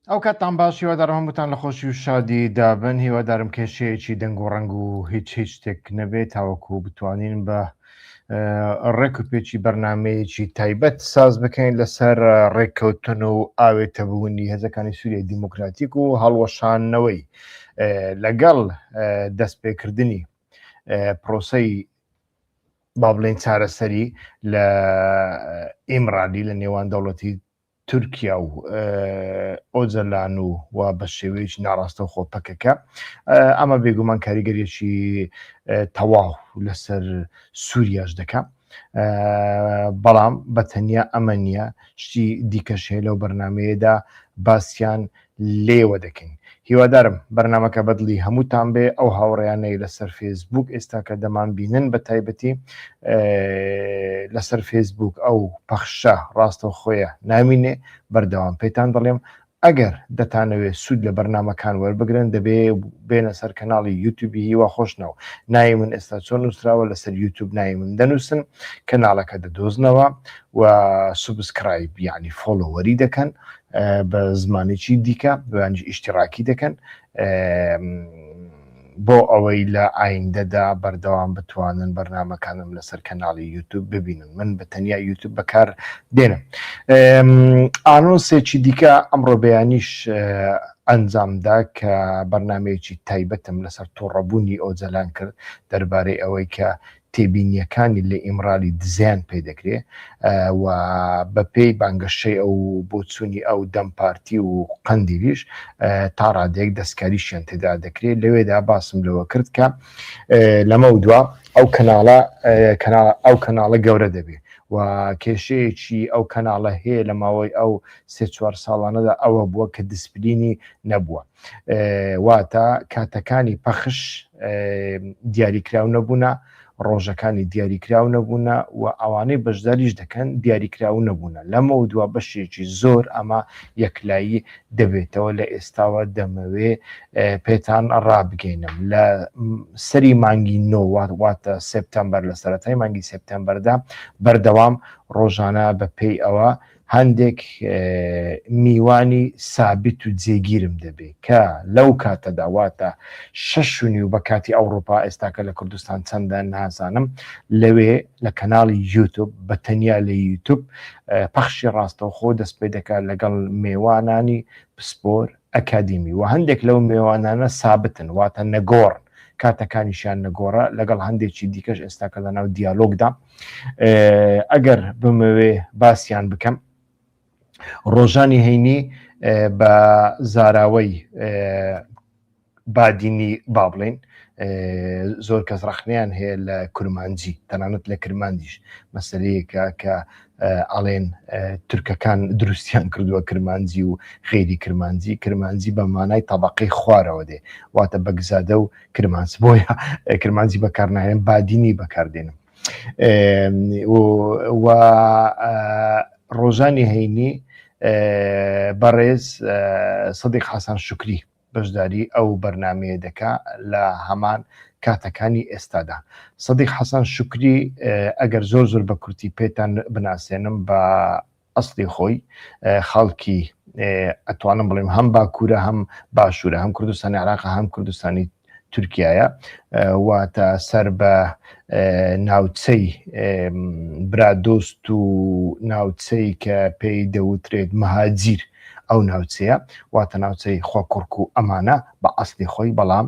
ئەو کاتان باش هیوادارم هەمووتان لە خۆشی و شادی دابن، هیوادارم کێشەیەکی دەنگ و ڕەنگ و هیچ شتێک نەبێت تاوەکو بتوانین بە ڕێک و پێچی بەرنمەیەکی تایبەت ساز بکەین لەسەر ڕێککەوتن و ئاوێتەبوونی هێزەکانی سووریای دیموکراتیک و هەڵوەشانەوەی لەگەڵ دەستپێکردنی پرۆسەی با بڵێن چارەسەری لە ئیمڕانی لە نێوان دەوڵەتی تورکیا و ئۆجەلان و بە شێوەیەکی ناڕاستە و خۆپەکەکە ئەمە بێگومان کاریگەریەکی تەواو لەسەر سووریاش دەکات. بەڵام بەتەنیا ئەمە نییە، شتی دیکەش هەیە لەو بەرنمەیەدا باسییان لێوە دەکەین. هیوادارم بەرنمەکە بەدڵی هەمووتان بێ. ئەو هاوڕێیانەی لەسەر فێسبوک ئێستا کە دەمان بینن بە تایبەتی لەسەر فێسبوک ئەو پەخشە ڕاستە خۆیە نامینێ بەردەوام پێتان دەڵێم ئەگەر دەتانەوێت سوود لە بەرنمەکان وەربگرن دەبێ بێنە سەر کەناڵی یوتیوبی هیوا خۆشنەوە. ناوی من ئێستا چۆن نووسراوە لەسەر یوتیوب ناوی من دەنووسن، کەناڵەکە دەدۆزنەوە و سوبسکرایب یعنی فۆلۆوەری دەکەن بە زمانێکی دیکە بەیانجی ئیشتیراکی دەکەن بۆ ئەوەی لە ئایندەدا بەردەوام بتوانن بەرنمەکانم لەسەر کەناڵی یوتیوب ببینن. من بە تەنیا یوتیوب بەکار دێنم. ئانۆنسێکی دیکە ئەمڕۆ بەیانیش ئەنجامدا کە بەرنمەیەکی تایبەتم لەسەر تۆڕەبوونی ئۆجەلان کرد دەربارەی ئەوەی کە تێبینیەکانی لە ئیمڕالی دزیان پێ دەکرێت و بەپێی بانگەشەی ئەو بۆچوونی ئەو دەمپارتی و قەندیریش تا ڕادێک دەستکاریشیان تێدا دەکرێت. لەوێدا باسم لەوە کرد کە لەمە دووە ئەو کەناڵە گەورە دەبێت و کێشەیەکی ئەو کەناڵە هەیە لە ماوەی ئەو 3-4 ساڵانەدا ئەوە بووە کە دیسپلینی نەبووە، واتە کاتەکانی پەخش دیاریکراو نەبوونە، ڕۆژەکانی دیاریکراو نەبوونە و ئەوانەی بەشداریش دەکەن دیاریکراو نەبوونە. لەمە دووە بەشێکی زۆر ئەمە یەکلایی دەبێتەوە. لە ئێستاوە دەمەوێ پێتان ڕابگەینم لە سەری مانگی واتە سپتەمبەر لە سەرەتای مانگی سپتەمبەردا بەردەوام ڕۆژانە بەپێی ئەوە هەندێک میوانی سابت و جێگیرم دەبێت کە لەو کاتەدا واتە 6 و بە کاتی ئەوروپا ئێستاکە لە کوردستان چەندە نازانم لەوێ لە کەناڵی یوتیوب بە تەنیا لە یوتیوب پەخشی ڕاستەوخۆ دەست پێ دەکات لەگەڵ میوانانی پسپۆر ئەکادیمی و هەندێک لەو میوانانە سابتن واتە نەگۆڕن، کاتەکانیشیان نەگۆڕە لەگەڵ هەندێکی دیکەش ئێستاکە لەناو دیالۆگدا. ئەگەر بمەوێ باسییان بکەم ڕۆژانی هەینی بە زاراوەی بادینی با بڵێن زۆر کەس ڕەخنیان هەیە لە کورمانجی، تەنانەت لە کرمانجیش مەسەلەیەکە کە ئەڵێن تورکەکان دروستیان کردووە کرمانجی و غێری کرمانجی بە مانای تەبەقەی خوارەوە دێ واتە بەگزادە و کرمانس بۆیە کرمانجی بەکارناهێن بادینی بەکاردێنم. و ڕۆژانی هەینی بەڕێز سەدیق حەسەن شوکری بەشداری ئەو بەرنمەیە دەکا لە هەمان کاتەکانی ئێستادا. سەدیق حەسەن شوکری ئەگەر زۆر بە کورتی پێتان بناسێنم بە ئەسڵی خۆی خەڵکی ئەتوانم بڵێم هەم باکوورە هەم باشوورە، هەم کوردستانی عێراقە هەم کوردستانی تورکیایە، واتە سەر بە ناوچەی برادۆست و ناوچەی کە پێی دەوترێت مەهاجیر ئەو ناوچەیە واتە ناوچەی خۆکوڕک و ئەمانە بە ئەسڵی خۆی، بەڵام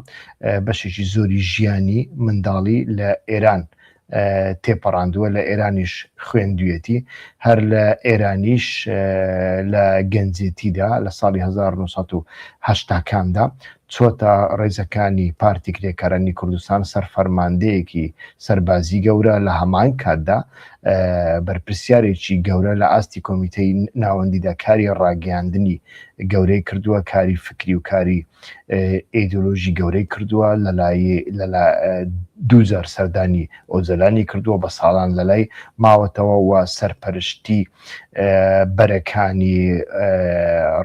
بەشێکی زۆری ژیانی منداڵی لە ئێران تێپەڕاندووە، لە ئێرانیش خوێندوێتی، هەر لە ئێرانیش لە گەنجێتیدا لە ساڵی 1980کاندا چۆتە ڕێزەکانی پارتی کرێکارانی کوردستان سەرفەرماندەیەکی سەربازی گەورە لە هەمان کاتدا بەرپرسیارێکی گەورە لە ئاستی کۆمیتەی ناوەندیدا کاری ڕاگەیاندنی گەورەی کردووە، کاری فکری و کاری ئیدۆلۆژی گەورەی کردووە، لە 2000 سەردانی ئۆجەلانی کردووە، بە ساڵان لەلای ماوەتەوە و سەرپەرشتی بەرەکانی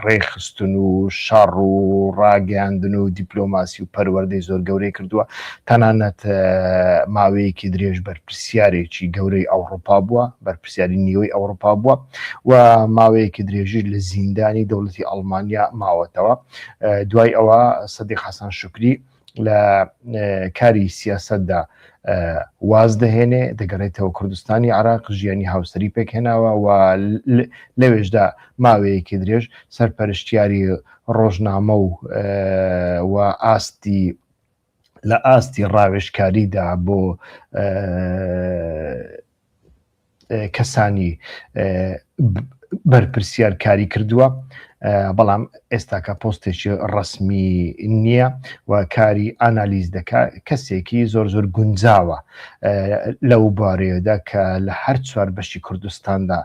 ڕێخستن و شەڕ و ڕاگەیاندن و دیپلۆماسی و پەروەردەی زۆر گەورەی کردووە تەنانەت ماوەیەکی درێژ بەرپرسیارێکی گەورەی ئەوروپا بووە بەرپرسیاری نیوەی ئەوروپا بووە و ماوەیەکی درێژی لە زیندانی دەوڵەتی ئەڵمانیا ماوەتەوە دوای ئەوە سەدیق حەسەن شوکری لە کاری سیاسەتدا واز دەهێنێ دەگەڕێتەوە کوردستانی عراق ژیانی هاوسەری پێکهێناوە و لەوێشدا ماوەیەکی درێژ سەرپەرشتیاری ڕۆژنامە و ئاستی لە ئاستی ڕاوێژکاریدا بۆ کەسانی بەرپرسیار کاری کردووە بەڵام ئێستاکە پۆستێکی ڕسمی نییە و کاری ئانالیز دەکا کەسێکی زۆر زۆر گونجاوە لەو بارەیەدا کە لە هەر چوار بەشی کوردستاندا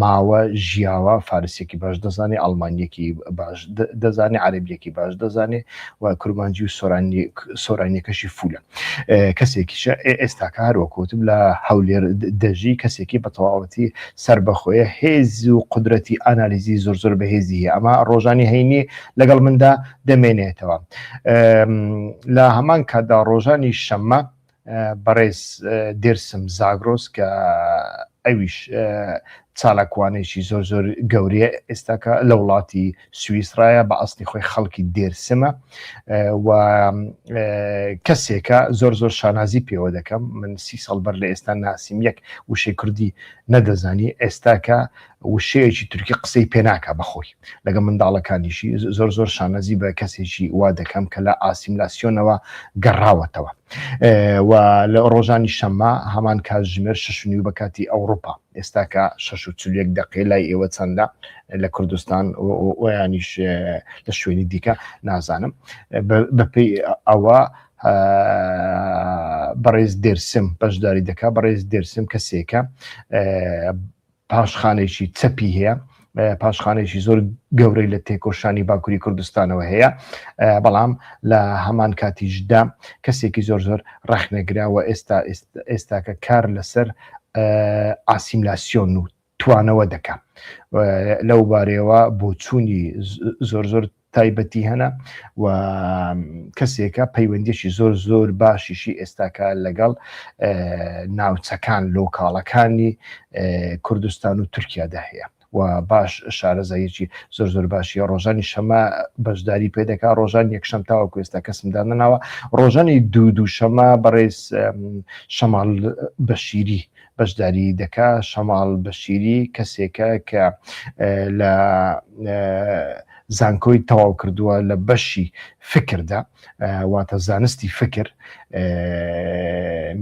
ماوە ژیاوە فارسێکی باش دەزانێ ئەڵمانیەکی باش دەزانێ عەرەبیەکی باش دەزانێ و کورمانجی و سۆرانیەکەشی فولە کەسێکیشە ئێستاکە هەروەکوتم لە هەولێر دەژی کەسێکی بە تەواوەتی سەربەخۆیە هێز و قودرەتی ئانالیزی زۆر زۆر بەهێزی هەیە ئەمە ڕۆژانی هەینی لەگەڵ مندا دەمێنێتەوە لە هەمان کاتدا ڕۆژانی شەممە بەڕێز دێرسم زاگرۆس کە ئەویش چالاکوانێکی زۆر زۆر گەورەیە ئێستاکە لە وڵاتی سوئیسرایە بە ئەسڵی خۆی خەڵکی دێرسمە و کەسێکە زۆر زۆر شانازی پێوە دەکەم من 30 ساڵ بەر لە ئێستا ناسیم یەک وشەی کوردی نەدەزانی ئێستاکە وشەیەکی تورکی قسەی پێناکە بەخۆی لەگە منداڵەکانیشی زۆر زۆر شانەزی بە کەسێکی وا دەکەم کە لە ئاسیملاسیۆنەوە گەڕاوەتەوە و لە ڕۆژانی شەممە هەمان کاتژمێر 6:30 بە کاتی ئەوروپا ئێستاکە 6:40 دقیقە لای ئێوە چەندە لە کوردستان ویانیش لە شوێنی دیکە نازانم بەپێی ئەوە بەڕێز دێرسم بەشداری دەکا بەڕێز دێرسم کەسێکە پاشخانێکی چەپی هەیە پاشخانێکی زۆر گەورەی لە تێکۆشانی باکووری کوردستانەوە هەیە بەڵام لە هەمان کاتیشدا کەسێکی زۆر زۆر ڕەخنەگراوە ئێستاکە کار لەسەر ئاسیملاسیۆن و توانەوە دەکات لەو بارەیەوە بۆ چوونی زۆر زۆر تایبەتی هەنا و کەسێکە پەیوەندیشی زۆر زۆر باشیشی ئێستاکە لەگەڵ ناوچەکان لۆکاڵەکانی کوردستان و تورکیادا هەیە و باش شارەزاییی زۆر زۆر باشی ڕۆژانی شەمە بەشداری پێدەکا ڕۆژان یەکشەم تاوەکو ئێستا کەسمدا نەناوە ڕۆژانی دوو شەمە بەڕێز شەماڵ بەشیری بەشداری دەکا شەماڵ بەشیری کەسێکە کە لە زانکۆی تەواو کردووە لە بەشی فکردا واتە زانستی فکر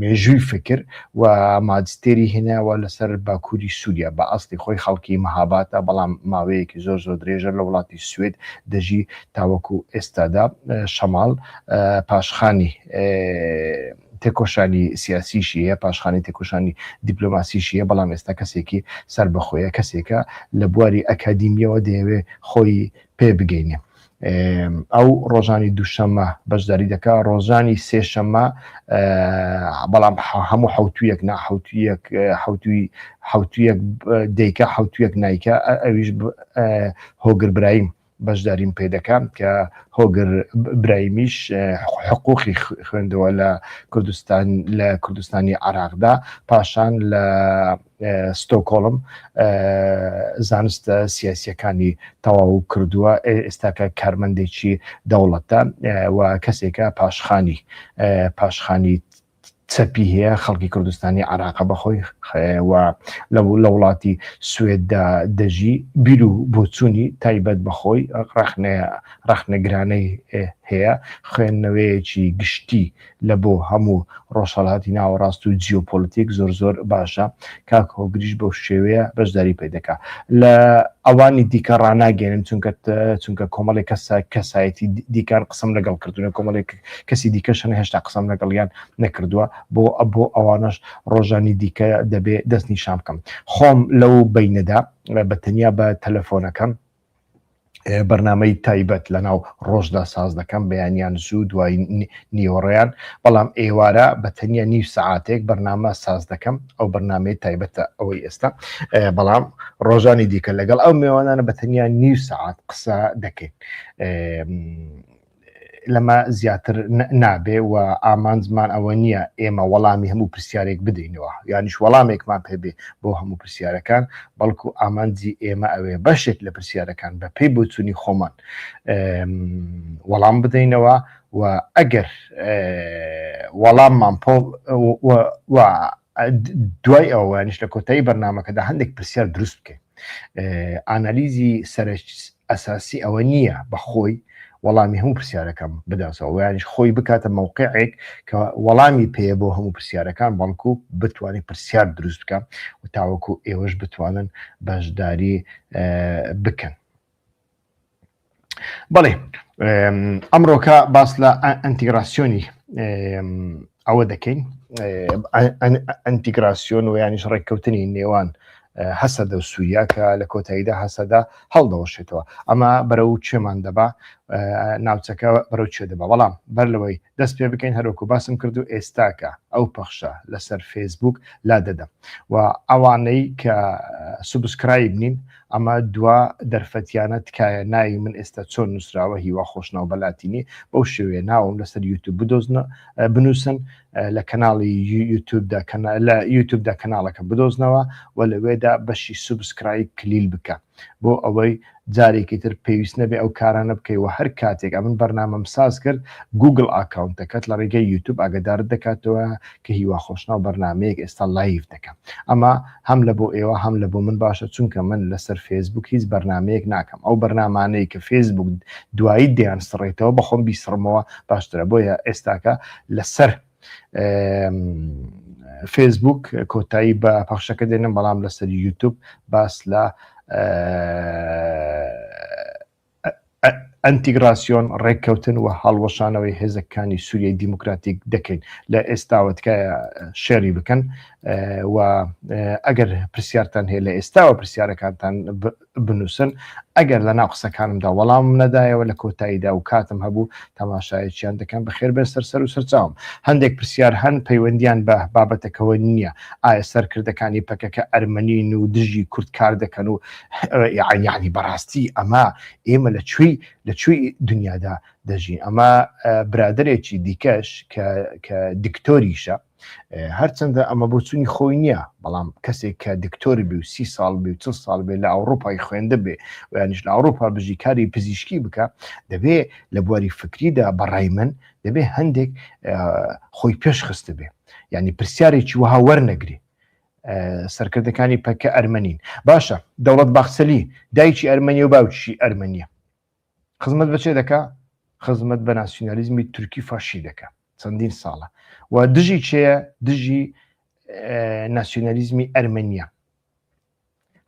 مێژووی فکر و ماجستێری هێناوە لەسەر باکووری سووریا بە ئەسڵی خۆی خەڵکی مەهاباتە بەڵام ماوەیەکی زۆر زۆر درێژە لە وڵاتی سوێد دەژی تاوەکو ئێستادا شەماڵ پاشخانی تێکۆشانی سیاسیشیە پاشخانی تێکۆشانی دیپلۆماسیشیە بەڵام ئێستا کەسێکی سەربەخۆیە کەسێکە لە بواری ئەکادیمیەوە دەیەوێ خۆی پێ بگەینێ ئەو ڕۆژانی دووشەممە بەشداری دەکا ڕۆژانی سێشەممە بەڵام هەموو حوتویەک حوتویەک دەیکە حوتویەک نایکە ئەویش هۆگر برایم بەشداریم پێ دەکەم کە هۆگر برایمیش حقوقی خوێندەوە لە کوردستانی عراقدا پاشان لە ستۆکۆڵم زانستە سیاسیەکانی تەواو کردووە ئێستاکە کارمەندێکی دەوڵەتە و کەسێکە پاشخانی چەپی هەیە خەڵکی کوردستانی عراقە بەخۆی و لە وڵاتی سوێددا دەژی بیر و بۆچوونی تایبەت بەخۆی ڕەخنەگرانەی هەیە خوێندنەوەیەکی گشتی لە بۆ هەموو ڕۆژهەڵاتی ناوەڕاست و جیۆپۆلیتیک زۆر زۆر باشە کاک هۆگریش بەو شێوەیە بەشداری پێ دەکات لە ئەوانی دیکە ڕناگەێنن چونکە کۆمەڵی کەسایەتی دیکان قسم لەگەڵ کردوونە کۆمەڵێک کەسی دیکەشن هێشتا قسم لەگەڵیان نەکردووە بۆ ئەوانش ڕۆژانی دیکە دەبێ دەستنی شام بکەم خۆم لەو بینەدا بەتەنیا بە تەلەفۆنەکەم بەرنامەی تایبەت لەناو ڕۆژدا ساز دەکەم بەیانیان زوو دوای نیوەڕێیان بەڵام ئێوارە بەتەنیا نیو سەعاتێک بەرنامە ساز دەکەم ئەو بەرنامەی تایبەتە ئەوەی ئێستا بەڵام ڕۆژانی دیکە لەگەڵ ئەو میوانانە بەتەنیا نیو سەعات قسە دەکەین لما زیاتر نابێ و ئامانزمان ئەوە نییە ئێمە وەڵامی هەموو پرسیارێک بدەینەوە، یانیش وەڵامێکمان پێبێ بۆ هەموو پرسیارەکان، بەڵکو ئامانجی ئێمە ئەوێ بەشێک لە پرسیارەکان بە پێی بۆچوونی خۆمان وەڵام بدەینەوە و ئەگەر وەڵاممان دوای ئەوانیش لە کۆتایی بەرنامەکەدا هەندێک پرسیار دروست بکەین. ئانالیزی سەرچ ئەساسی ئەوە نییە بەخۆی وەڵامی هەموو پرسیارەکەم بداسەوە، یانیش خۆی بکاتە مووقعێک کە وەڵامی پێە بۆ هەموو پرسیارەکان، بەڵکو بتوانێت پرسیار دروست بکە و تاوەکو ئێوەش بتوانن بەشداری بکەن. بەڵێ ئەمڕۆکە باس لە ئەنتیگراسیۆنی ئەوە دەکەین، ئەنتیگراسیۆن و یانیش ڕێککەوتنی نێوان هەسەدە و سووریا کە لە کۆتاییدا هەسەدا هەڵدەوەشێتەوە. ئەمە بەرەو چێمان دەبا، ناوچەکە بەرەو چێ دەبا. بەڵام بەر لەوەی دەست پێ بکەین هەروەکو باسم کرد و ئێستاکە ئەو پەخشە لەسەر فێسبوک لا دەدەم و ئەوانەی کە سوبسکرایب نین ئەمە دوا دەرفەتیانە تکایە ناوی من ئێستا چۆن نووسراوە هیوا خۆشناو بەلاتینی بەو شێوێ ناوم لەسەر یوتیوب بنووسن، لە کەناڵی لە یوتیوبدا کەناڵەکە بدۆزنەوە و لەوێدا بەشی سوبسکرایب کلیل بکە بۆ ئەوەی جارێکی تر پێویست نەبێ ئەو کارانە بکەیەوە. هەر کاتێک ئەمن بەرنامەم ساز کرد گوگل ئاکاونتەکەت لە ڕێگەی یوتیوب ئاگدارت دەکاتەوە کە هیوا خۆشناو بەرنمەیەک ئێستا لایف دەکەم. ئەمە هەم لە بۆ ئێوە هەم لە بۆ من باشە، چونکە من لەسەر فێسبوک هیچ بەرنمەیەک ناکەم. ئەو بەرنامانەی کە فێسبوک دوایی دەیان سڕێتەوە بەخۆم بیسڕمەوە باشترە. بۆیە ئێستاکە لەسەر فێسبوک کۆتایی بە پەخشەکە دێنم، بەڵام لەسەر یوتیوب باس لە ئەنتیگراسیۆن ڕێککەوتن و هەڵوەشانەوەی هێزەکانی سووریای دیموکراتیک دەکەین. لە ئێستاوە تکایە شێری بکەن و ئەگەر پرسیارتان هەیە لە ئێستاوە پرسیارەکانتان بنووسن. ئەگەر لە ناو قسەکانمدا وەڵام نەدایەوە لە کۆتاییدا و کاتم هەبوو تەماشایەکیان دەکەن بەخێر بێ سەر و سەرچاوم. هەندێک پرسیار هەن پەیوەندیان بە بابەتەکەەوە نییە. ئایا سەرکردەکانی پەکەکە ئەرمەنین و دژی کورد کار دەکەن و یعنی بەڕاستی ئەمە ئێمە لەکوێی دنیادا دەژین. ئەمە برادرێکی دیکەش کە دکتۆریشە، هەرچەندە ئەمە بۆچوونی خۆی نییە، بەڵام کەسێک کە دکتۆری بێ و 30 ساڵ بێ و 40 ساڵ بێ لە ئەوروپای خوێندە بێ و یانیش لە ئەوروپا بژی کاری پزیشکی بکە، دەبێ لە بواری فکریدا بەڕای من دەبێ هەندێک خۆی پێش خستە بێ، یعنی پرسیارێکی وها وەرنەگری. سەرکردەکانی پەکە ئەرمەنین، باشە دەوڵەت باخچەلی دایکی ئەرمەنیە و باوکی ئەرمەنیە، خزمەت بەچێ دەکا؟ خزمەت بە ناسیۆنالیزمی تورکی فاشی دەکا چەندین ساڵە. و دژی چێە؟ دژی ناسیۆنالیزمی ئەرمەنیە.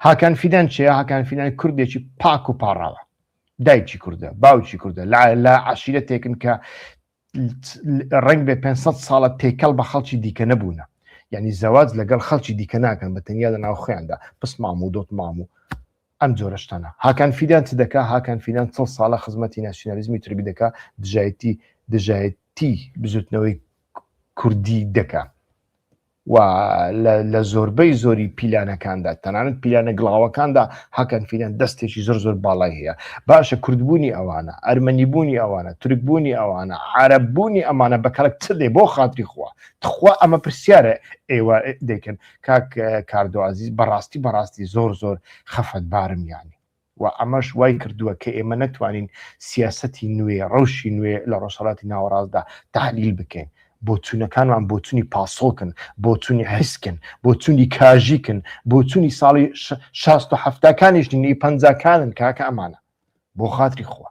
هاکان فیدان چێە؟ هاکان فیدان کوردێکی پاک و پاڕاوە، دایکی کوردە، باوکی کوردە، لە عەشیرەتێکن کە ڕنگ بێ 500 ساڵە تێکەڵ بە خەڵکی دیکە نەبوونە، یعنی زەواج لەگەڵ خەڵکی دیکە ناکەن بە تەنیا لە ناو خۆیاندا پس مام و دۆت مام و ئەم جۆرەشتانە. هاکان فیدان چ دەکا؟ هاکان فیدان 40 ساڵە خزمەتی ناسیۆنالیزمی تورکی دەکا، دژایەتی بزوتنەوەی کوردی دەکا و لە زۆربەی زۆری پیلانەکاندا تەنانەت پیلانە گڵاوەکاندا هاکان فیلان دەستێکی زۆر باڵای هەیە. باشە کوردبوونی ئەوانە، ئەرمەنیبوونی ئەوانە، تورکبوونی ئەوانە، عەرەببوونی ئەمانە بەکەڵک چ دێ بۆ خاتری خوا ئەمە پرسیارە ئێوە دەیکەن. کاک کاردۆعەزیز بەڕاستی زۆر خەفەتبارم یانی و ئەمەش وای کردووە کە ئێمە نەتوانین سیاسەتی نوێ ڕەوشی نوێ لە ڕۆژهەڵاتی ناوەڕاستدا تحلیل بکەین. بۆچوونەکانمان بۆچوونی پاسۆکن، بۆچوونی هەسکن، بۆچوونی کاژیکن، بۆچوونی ساڵی 60-70کانیش نی 50کانن کاکە ئەمانە. بۆ خاتری خوا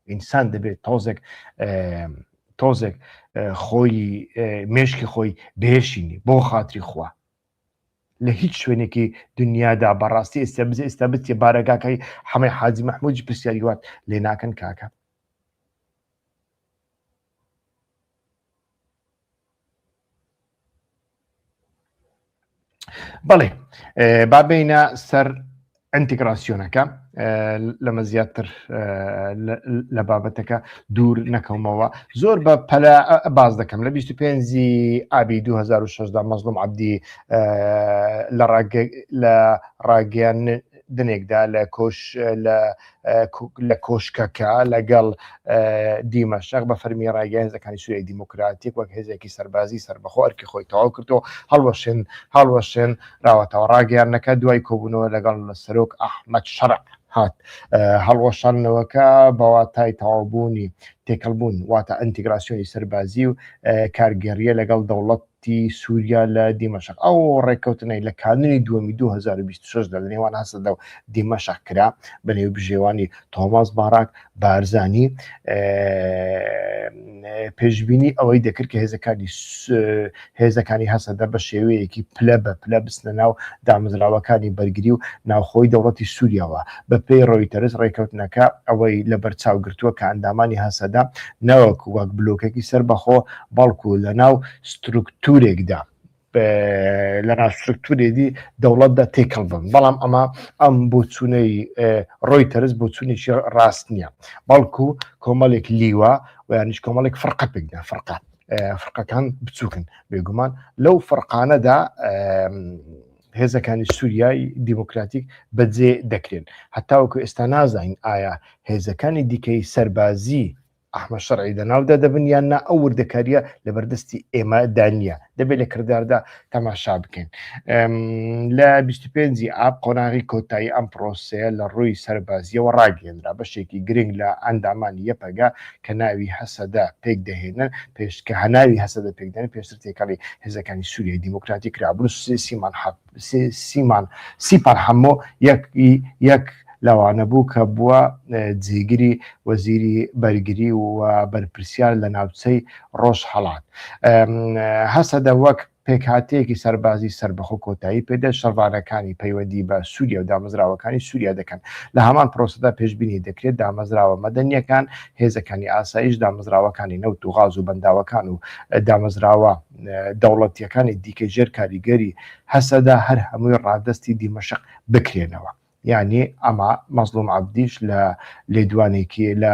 ئینسان دەبێت تۆزێک خۆی مێشکی خۆی بێشینی بۆ خاتری خوا. لە هیچ شوێنێکی دنیادا بەڕاستی ئێستا بچێ بارەگاکەی حەمەی حاجی مەحموودی پرسیاریوات لێ ناکەن کاکە. بەڵێ بابینە سەر ئەنتیگراسیۆنەکە لەمە زیاتر لە بابەتەکە دوور نەکەومەوە. زۆر بە پەلا باز دەکەم. لە 25 ئابی 2016 مەزلوم عەبدی لە ڕاگەیان دنێکدا لە کۆشکەکە لەگەڵ دیمەشق بە فەرمی ڕایگەی هێزەکانی سووریای دیموکراتیک وەک هێزێکی سەربازی سەربەخۆ ئەرکی خۆی تەواو کردو هەڵوەشێن راوەتەوە ڕاگەیانەکە دوای کۆبوونەوە لەگەڵ سەرۆک ئەحمەد شەرع هات هەڵوەشانەوەکە بەواتای تەواوبوونی تێکەڵبوون واتە ئینتیگراسیۆنی سەربازی و کارگەریە لەگەڵ دەوڵەتی سووریا لە دیمەشق ئەو ڕێککەوتنەی لە کانونی دووەمی 2026 لە نێوان هەسەدا و دیمەشق کرا بەنێو بژێوانی تۆماس باراک بارزانی پێشبینی ئەوەی دەکرد کە هێزەکانی هەسەدا بە شێوەیەکی پلە بە پلە بستنە ناو دامەزراوەکانی بەرگری و ناوخۆی دەوڵەتی سووریاوە بە پێی ڕۆیتەرس ڕێککەوتنەکە ئەوەی لە بەرچاو گرتووە کە ئەندامانی هەسەدا نەوەکو وەک بلۆکێکی سەربەخۆ بەڵکو لە ناو ستروکتورێکدا لە ناوسترکتورێدی دەوڵەتدا تێکەڵ بن بەڵام ئەم بۆچوونەی ڕۆیتەرس بۆچوونێکی ڕاست نییە بەڵکو کۆمەڵێک لیوە و یانیش کۆمەڵێک فەرقە پێکدا فەرقەکان بچووکن بێگومان لەو فەرقانەدا هێزەکانی سووریای دیموکراتیک بەجێ دەکرێن هەتاوەکو ئێستا نازانین ئایا هێزەکانی دیکەی سەربازی ئەحمەد شەرعی دەناودا دەبن یان نا ئەو وردەکاریە لەبەردەستی ئێمەدا نییە دەبێت لە کرداردا تەماشا بکەین لە 25 ئاب قۆناغی کۆتایی ئەم پرۆسەیە لە ڕووی سەربازیەوە ڕاگەێنرا بەشێکی گرنگ لە ئەندامانی یەپەگا کە ناوی هەسەدا پێک دەهێنن پێشکە هەناوی هەسەدا پێکدەن پێشتر تێکەڵی هێزەکانی سووریای دیموکراتی کرابوون سیمان هەموو یەک لەوانە بوو کە بووە جێگیری وەزیری بەرگری و بەرپرسیار لە ناوچەی ڕۆژهەڵات هەسەدا وەک پێکهاتەیەکی سەربازی سەربەخۆ کۆتایی پێدە شەڕوانەکانی پەیوەندی بە سووریا و دامەزراوەکانی سووریا دەکەن لە هەمان پرۆسەدا پێشبینی دەکرێت دامەزراوە مەدەنیەکان هێزەکانی ئاسایش دامەزراوەکانی نەوت و غاز و بەنداوەکان و دامەزراوە دەوڵەتیەکانی دیکە ژێر کاریگەری هەسەدا هەر هەمووی ڕادستی دیمەشق بکرێنەوە یعنی ئەمە مەزلوم عەبدیش لە لێدوانێکی لە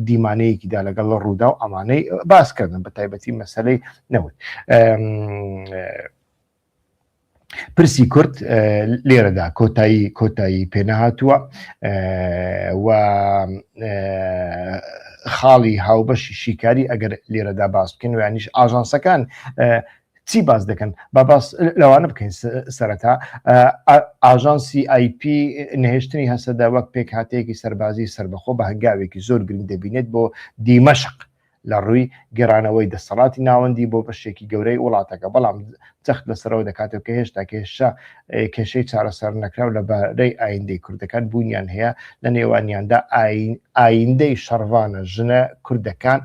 دیمانەیەکیدا لەگەڵ ڕوودا و ئەمانەی باسکردن بە تایبەتی مەسەلەی نەوت پرسی کورد لێرەدا کۆتایی پێنەهاتووە و خاڵی هاوبەشی شیکاری ئەگەر لێرەدا باس بکەن و یانیش ئاژانسەکان چی باز دەکەن با باس لەوانە بکەین سەرەتا ئاژانسی IP نهێشتنی هەسەدا وەک پێک هاتەیەکی سەربازی سەربەخۆ بە هەنگاوێکی زۆر گرنگ دەبینێت بۆ دیمەشق لە ڕووی گەڕانەوەی دەسەڵاتی ناوەندی بۆ بەشێکی گەورەی وڵاتەکە بەڵام جەخت لەسەرەوە دەکاتەوە کە هێشتا کێشەی چارەسەر نەکراو لەبارەی ئایندەی کوردەکان بوونیان هەیە لە نێوانیاندا ئایندەی شەڕوانە ژنە کوردەکان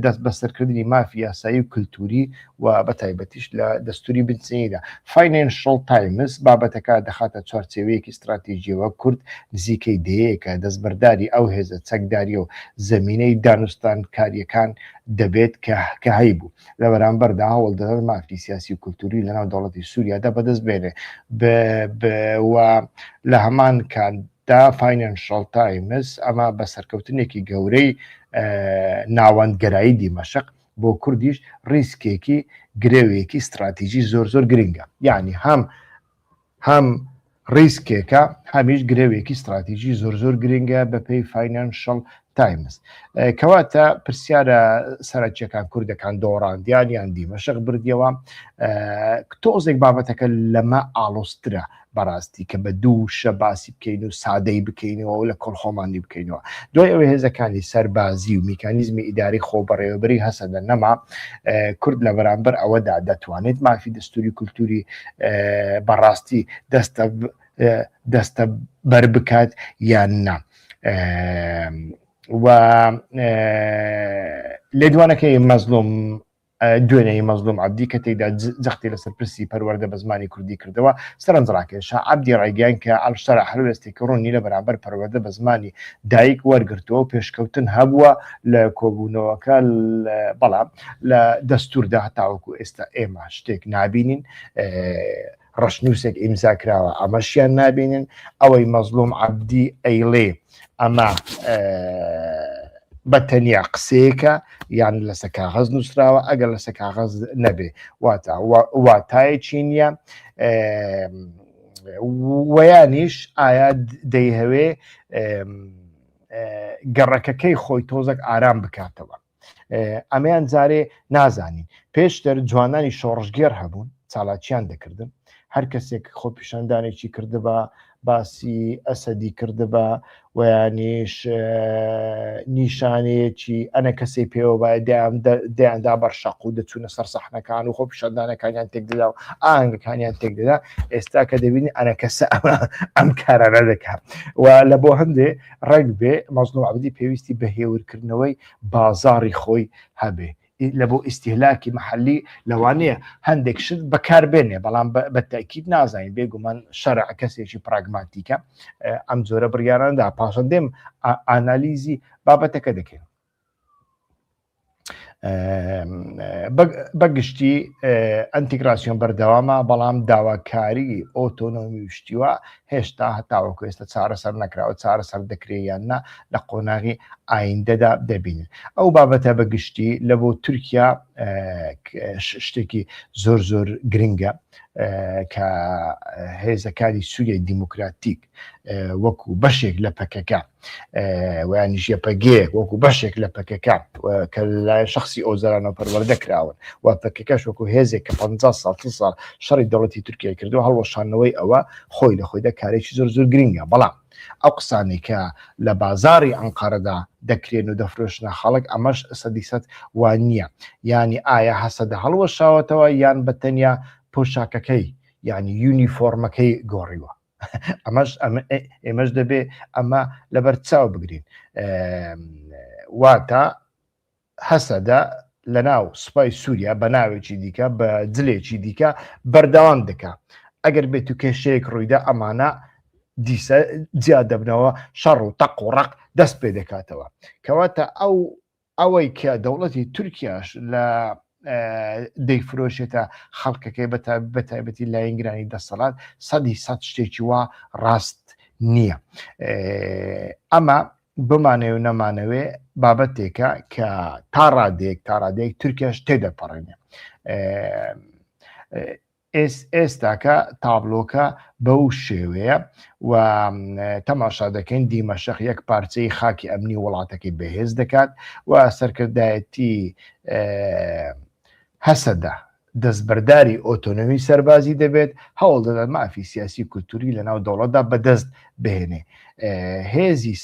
دەست بەسەرکردنی مافی یاسایی و کللتوری و بە تایبەتیش لە دەستوری بنچینیدا فاینانشل تایمز بابەتەکە دەخاتە چوارچێوەیەکی استراتیژیەوە کورد نزیکەی دەیەکە دەستبەرداری ئەو هێزە چەکداری و زەمینەی دانوستان کاریەکان دەبێت کە هەیبوو لە بەرامبەردا هەوڵ دەدات مافی سیاسی و کولتوری لەناو دەوڵەتی سووریادا بەدەست بێنێ لە هەمان کاندا فاینانشل تایمز ئەمە بە سەرکەوتنێکی گەورەی ناوەندگەرایی دیمەشق بۆ کوردیش ریسکێکی گرێوێکی استراتیژی زۆر گرنگە یعنی هەم ریسکێکە هەمیش گرێوێکی استراتیژی زۆر گرنگە بە پێی فاینانشل تایمز کەواتە پرسیارە سەرچیەکان کوردەکان دۆڕاندیان یان دیمەشق بردیەوە تۆزێک بابەتەکە لەمە ئاڵۆسترە بەڕاستی کە بە دووشە باسی بکەین و سادەی بکەینەوە لە کۆڵخۆماندی بکەینەوە دوای ئەوەی هێزەکانی سەربازی و میکانیزمی ئیداری خۆبەڕێوەبەری هەسەدە نەما کورد لە بەرامبەر ئەوەدا دەتوانێت مافی دەستوری کولتوری بەڕاستی دەستە بەر بکات یان نا و لێدوانەکەی مەزلوم دوێنەی مەزلوم عەبدی کە تێیدا جەختی لەسەر پرسی پەروەردە بە زمانی کوردی کردەوە سەرنجڕاکێشە عەبدی ڕێگەیان کە ئەڵشەرە هەلوێستێکی ڕوونی لە بەرامبەر پەروەردە بە زمانی دایک وەرگرتەوە و پێشکەوتن هەبووە لە کۆبوونەوەکە بەڵام لە دەستووردا هەتاوەکو ئێستا ئێمە شتێک نابینین ڕەشنووسێک ئیمزاکراوە ئەمەشیان نابینن ئەوەی مەزلوم عەبدی ئەیڵێ ئەمە بەتەنیا قسەیەکە یان لەسەر کاغەز نووسراوە ئەگەر لەسەر کاغەز نەبێ واتایەکی نییە ویانیش ئایا دەیهەوێ گەڕەکەکەی خۆی تۆزێک ئارام بکاتەوە. ئەمەیان جارێ نازانین. پێشتر جوانانی شۆڕژگێر هەبوون چالاکیان دەکردن، هەر کەسێک خۆپیشاندانێکی کردبە باسی ئەسەدی کردبە ویانیش نیشانەیەکی ئەنە کەسی پێوە باە دەیاندا بەرشەق و دەچوونە سەر سەحنەکان و خۆپیشاندانەکانیان تێکدەدا و ئاهەنگەکانیان تێکدەدا. ئێستا کە دەبینی ئەنە کەسە ئەم کارانە دەکات و لە بۆ هەندێ ڕێک بێ مەزنوع عەبدی پێویستی بە هێورکردنەوەی بازاڕی خۆی هەبێ لە بۆ ئیستیهلاکی محلی لەوانەیە هەندێک شت بەکاربێنێ، بەڵام بە تاکید نازانین بێگومان شەرع کەسێکی پراگماتیکە ئەم جۆرە بڕیاراندا پاشان دێم ئانالیزی بابەتەکە دەکەین. بەگشتی ئەنتیگراسیۆن بەردەوامە، بەڵام داواکاری ئۆتۆنۆمی وشتیوە هێشتا هەتاوەکو ئێستا چارەسەر نەکراوە، چارەسەر دەکرێت یاننا لە قۆناغی ئایندەدا دەبینن. ئەو بابەتە بەگشتی لە بۆ تورکیا شتێکی زۆر زۆر گرنگە کە هێزەکانی سووریای دیموکراتیک وەکو بەشێک لە پەکەکە ویانیش یەپەگەیەک وەکو بەشێک لە پەکەکە کە لای شخصی ئۆزارانەوە پەروەردەکراون و پەکەکەش وەکو هێزێک کە 50 ساڵ شەڕی دەوڵەتی تورکیا کردو هەڵوەشانەوەی ئەوە خۆی لە خۆیدا کارێکی زۆر زۆر گرنگە. بەڵام ئەو قسانی کە لە بازاری ئەنقەرەدا دەکرێن و دەفرۆشنە خەڵک ئەمەش سەدیسەد وان نییە. ینی ئایا هەسەدە هەڵوەشاوەتەوە یان بەتەنیا پۆشاکەکەی ینی یونیفۆرمەکەی گۆڕیوە. ئێمەش دەبێ ئەمە لەبەر چاو بگرین. واتە هەسەدە لە ناو سوپای سووریا بە ناوێکی دیکە بە جلێکی دیکە بەردەوام دەکات. ئەگەر بێت و کێشەیەک ڕوویدا ئەمانە دیسە جیا دەبنەوە شەڕ و تەق و ڕق دەست پێ دەکاتەوە. کەواتە ئەوەی کە دەوڵەتی تورکیاش لە دەیفرۆشێتە خەڵکەکەی بەتایبەتی لایەنگرانی دەسەڵات 100% شتێکی وا ڕاست نییە. ئەمە بمانێ و نەمانەوێ بابەتێکە کە تا ڕادێک تورکیاش تێدەپەڕێنێ. ئێستاکە تابلۆکە بەو شێوەیە و تەماشا دەکەین دیمەشق یەک پارچەی خاکی ئەمنی وڵاتەکەی بەهێز دەکات و سەرکردایەتی هەسەدە دەستبەرداری ئۆتۆنۆمی سەربازی دەبێت، هەوڵ دەدات مافی سیاسی کولتوری لە ناو دەوڵەتدا بەدەست بهێنێ. هێزی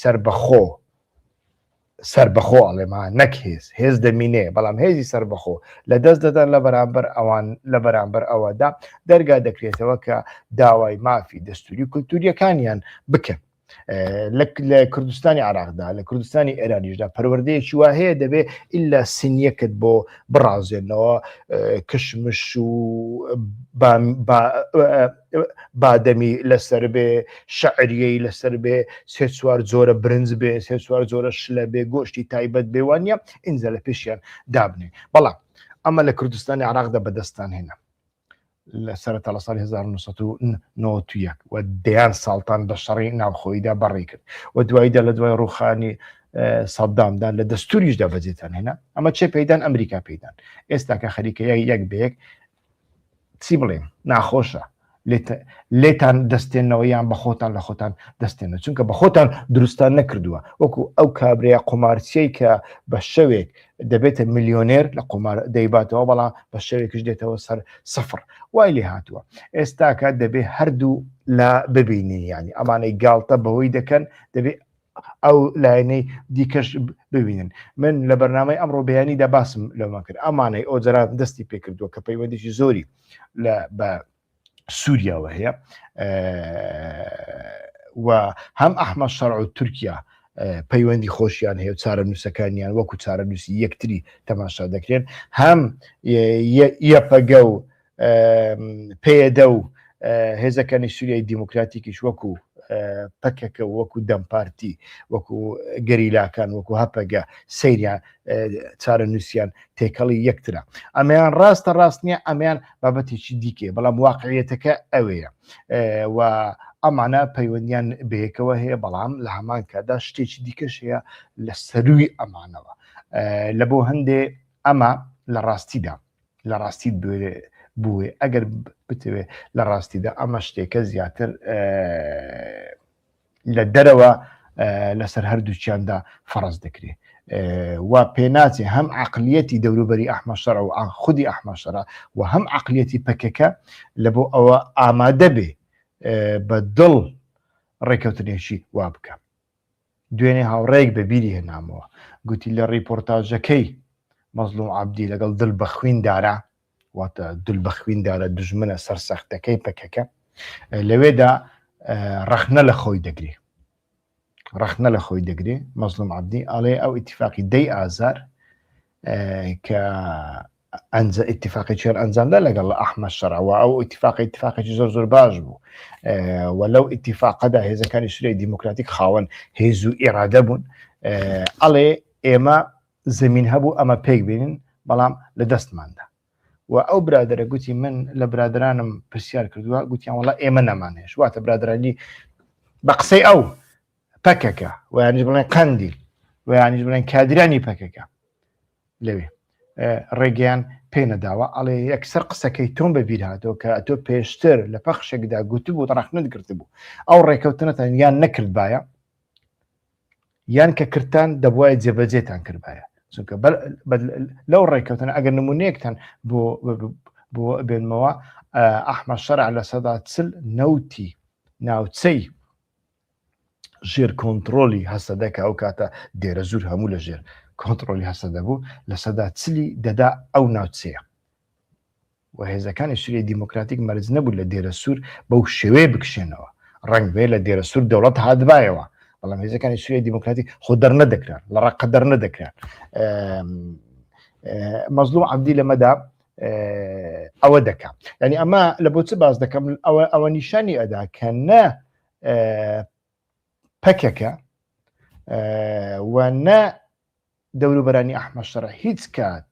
سربەخۆ ئەڵێمان نەک هێز دەمینێ، بەڵام هێزی سربەخۆ لە دەست دەدەن لە بەرامبەر ئەوەدا دەرگا دەکرێتەوە کە داوای مافی دەستوری کولتوریەکانیان بکەن. لە کوردستانی عراقدا لە کوردستانی ئێرانیشدا پەروەردەیەکی وا هەیە دەبێ ئیلا سنیەکت بۆ بڕازێنەوە کشمش و بادەمی لەسەر بێ، شەعریەی لەسەر بێ، سێ چوار جۆرە برنج بێ، سێ چوار جۆرە شلە بێ، گۆشتی تایبەت بێوانە ئینجا لە پێشیان دابنێ. بەڵام ئەمە لە کوردستانی عراقدا بەدەستان هێنا لە سەرەتا لە ساڵی 1991 و دەیان ساڵتان بە شەڕی ناوخۆیدا بەڕێ کرد و دواییدا لە دوای ڕوخانی سەدامدان لە دەستوریشدا بەجێتان هێنا. ئەمە چێ پەیدان؟ ئەمریکا پەیدان. ئێستا کە خەریکە یەک بەیەک چی بڵێن ناخۆشە لێتان دەستێنەوەیان بە خۆتان لە خۆتان دەستێنە، چونکە بە خۆتان دروستان نەکردووە. وەکو ئەو کابرەیە قومارچیەی کە بە شەوێک دەبێتە میلیۆنێر لە قومار دەیباتەوە، بەڵام بە شەوێکش دێتەوە سەر سەفر وای لێ هاتووە. ئێستاکە دەبێ هەردوو لا ببینی، ینی ئەمانەی گاڵتە بەهۆی دەکەن دەبێت ئەو لایەنەی دیکەش ببینن. من لە بەرنامەی ئەمڕۆ بەیانیدا باسم لەمە کرد ئەمانەی ئۆجرات دەستی پێکردووە کە پەیوەندیی زۆری بە سووریاوە هەیە و هەم ئەحمەد شەرع و تورکیا پەیوەندی خۆشیان هەیە و چارە نووسەکانیان وەکو چارە نووسی یەکتری تەماشا دەکرێن، هەم یەپەگە و پێدە و هێزەکانی سووریای دیموکراتیکیش وەکو پەکەکە وەکو دەمپارتی وەکو گەریلاکان وەکو هەپەگە سەیریان چارە نووسیان تێکەڵی یەکترە. ئەمەیان ڕاستە ڕاست نییە، ئەمیان بابەتێکی دیکێ، بەڵام واقعیەتەکە ئەوەیە و ئەمانە پەیوەندیان بەیەکەوە هەیە، بەڵام لە هەمان کادا شتێکی دیکەش هەیە لە سەروی ئەمانەوە. لە بۆ هەندێ ئەمە لە ڕاستیدا بووێ ئەگەر بتوێ لە ڕاستیدا ئەمە شتێکە زیاتر لە دەرەوە لەسەر هەردووچیاندا فەرەز دەکرێت و پێناچێ هەم عقلیەتی دەوروبەری ئەحمەد و خودی ئەحمەد و هەم عقلیەتی پەکەکە لە بۆ ئەوە ئامادە بێ بە دڵ ڕێکەوتنێکی وا بکە. دوێنێ هاوڕێک بە بیری هێنامەوە گوتی لە ڕیپۆرتاژەکەی مەزلوم عەبدی لەگەڵ دڵ بە خوێندارە واتە دڵ بە خوێندارە دژمنە سەرسەختەکەی پەکەکە لەوێدا ڕەخنە لە خۆی دەگرێ ڕەخنە لە خۆی دەگرێ مەزلوم عەبدی ئەڵێ ئەو ئیتیفاقی 10 ئازار کە اتفاقی چێر ئەنجامدا لەگەڵ ئەحمەد شەڕەوە ئەو اتفاقێکی زۆر باش بوو و لەو اتفاقەدا هێزەکانی سووریا دیموکراتیک خاوەن هێز و ئێرادە بوون ئەڵێ ئێمە زمین هەبوو ئەمە پێک بینین بەڵام لە دەستماندا و ئەو برادرە گوتی من لە برادرانم پرسیار کردووە گوتیان وەڵا ئێمە نەمانهێش واتە برادرانی بە قسەی ئەو پەکەکە و یانیش بڵێن قەندیل و یانیش بڵێن کادرانی پەکەکە لەوێ ڕێگەیان پێ نەداوە ئەڵێ یەکسەر قسەکەی تۆم بەبیر هاتەوە کە تۆ پێشتر لە پەخشێکدا گوتبوو ڕەخنت گرت بوو ئەو ڕێکەوتنەتان یان نەکرد باە یان کە کردتان دەبواە جێبەجێتان کردبایە چونکە لەو ڕێکەوتنە ئەگەر نمونەیەکتان بۆ بێنمەوە ئەحمەد شەرع لە سەدا 40 نەوتی ناوچەی ژێر کۆنتترۆلی هەسەدەکە ئەو کاتە دێرە زور هەموو لە ژێر کۆنتترۆلی هەسەدە بوو لە سەدا 40 دەدا ئەو ناوچەیە و هێزەکانی سووریای دیموکراتیک مەرج نەبوو لە دێرە سوور بەو شێوەیە بکشێنەوە ڕەنگ بێ لە دێرە سوور دەوڵەت هاتبایەوە بەڵام هێزەکانی سووریای دیموکراتیک خۆ دەرنەدەکران لە ڕقە دەرنەدەکران مەزلوم عەبدی لەمەدا ئەوە دەکات یعنی ئەمە لە بۆ چ باز دەکەم ئەوە نیشانی ئەدا کە نە پەکەکە و نە دەوروبەرانی ئەحمەد شەرع هیچ کات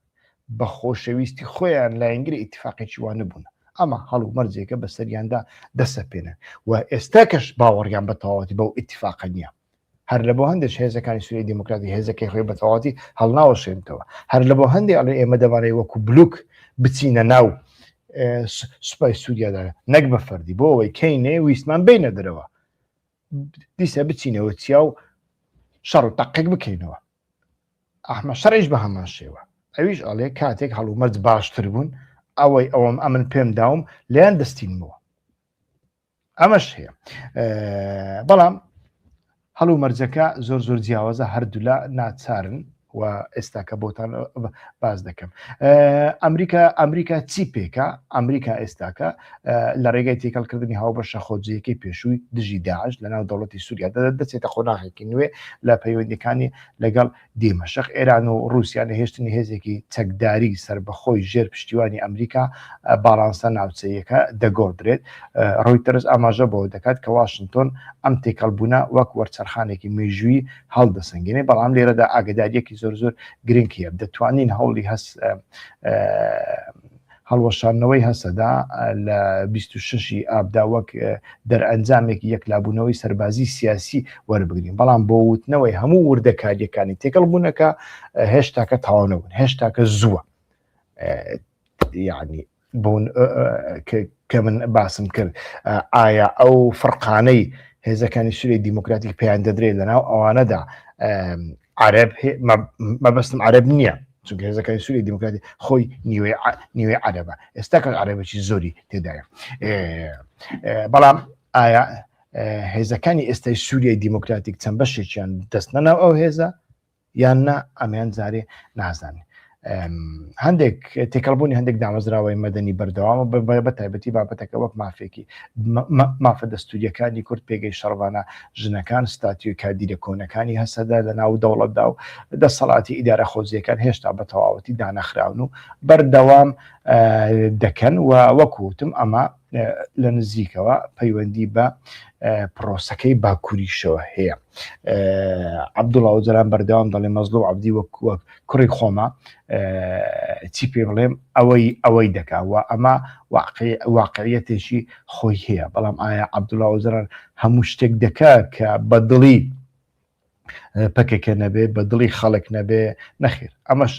بە خۆشەویستی خۆیان لایەنگری ئیتیفاقێکی وانە بوون ئەمە هەڵو مەرجێکە بە سەریاندا دەسەپێنن و ئێستاکەش باوەڕیان بە تەواوەتی بەو ئیتیفاقە نییە هەر لە بۆ هەندێک هێزەکانی سووریای دیموکراتی هێزەکەی خۆی بە تەواوەتی هەڵناوەشێنتەوە هەر لە بۆ هەندێک ئەڵێ ئێمە دەبارەی وەکو بلوک بچینە ناو سوپای سووریادا نەک بە فەردی بۆ ئەوەی کەینێ ویستمان بینە دەرەوە دیسە بچینەوە چیا و شەڕ و تەقێک بکەینەوە ئەحمەد شەرعیش بە هەمان شێوە ئەویش ئەڵێ کاتێک هەڵومەرج باشتر بوون ئەوەی ئەوەم ئەمن پێم داوم لێیان دەستینمەوە ئەمەش هەیە بەڵام هەڵو مەرجەکە زۆر جیاوازە هەردوو لە ناچارن و ئێستاکە بۆتان باز دەکەم ئەمریکا چی پێکە ئەمریکا ئێستاکە لە ڕێگای تێکەڵکردنی هاوبەشە خۆجیەکەی پێشووی دژی داعش لە ناو دەوڵەتی سووریا دەچێتە خۆناغێکی نوێ لە پەیوەندیەکانی لەگەڵ دیمەشق ئێران و رووسیا هێشتنی هێزێکی چەکداری سربەخۆی ژێر پشتیوانی ئەمریکا باڵانسە ناوچەیەکە دەگۆڕدرێت ڕۆیتەرز ئاماژە بۆ دەکات کە واشنگتۆن ئەم تێکەڵبوونە وەک وەرچەرخانێکی مێژووی هەڵدەسەنگێنێ بەڵام لێرەدا ئاگداریەکی زۆر گرنگیە دەتوانین هەوڵی هەست هەڵوەشانەوەی هەسەدا لە 26 ئابدا وەک دەرئەنجامێکی یەکلابوونەوەی سەربازی سیاسی وەربگرین بەڵام بۆ وتنەوەی هەموو وردەکاریەکانی تێکەڵبوونەکە هێشتاکە تەواو نەبوون هێشتاکە زووە یعنی بۆن کە من باسم کرد ئایا ئەو فڕقانەی هێزەکانی سووریای دیموکراتیک پێیان دەدرێت لەناو ئەوانەدا عەرەب مەبەستم عەرەب نییە چونکە هێزەکانی سووریای دیموکراتی خۆی نیوەی عەرەبە ئێستا کە عەرەبێکی زۆری تێدایە بەڵام ئایا هێزەکانی ئێستای سووریای دیموکراتیک چەند بەشێکیان دەستنەناو ئەو هێزە یان نا ئەمیان جارێ نازانێت هەندێک تێکەڵبوونی هەندێک دامەزراوەی مەدەنی بەردەوامە بە تایبەتی بابەتەکە وەک مافێکی مافە دەستوریەکانی کورد پێگەی شەڕوانە ژنەکان ستاتیۆی کادیرە کۆنەکانی هەسەدا لە ناو دەوڵەتدا و دەسەڵاتی ئیدارە خۆزیەکان هێشتا بە تەواوەتی دانەخراون و بەردەوام دەکەن و وەکوتم ئەمە لە نزیکەوە پەیوەندی بە پرۆسەکەی باکووریشەوە هەیە عەبدوڵڵا ئۆجەران بەردەوام دەڵێ مەزلوم عەبدی وەک کوڕی خۆمە چی پێ بڵێم ئەوەی دەکاوە ئەمە واقعیەتێکی خۆی هەیە بەڵام ئایا عەبدوڵڵا ئۆجەران هەموو شتێک دەکات کە بەدڵی پەکێکە نەبێ بە دڵی خەڵک نەبێ نەخێر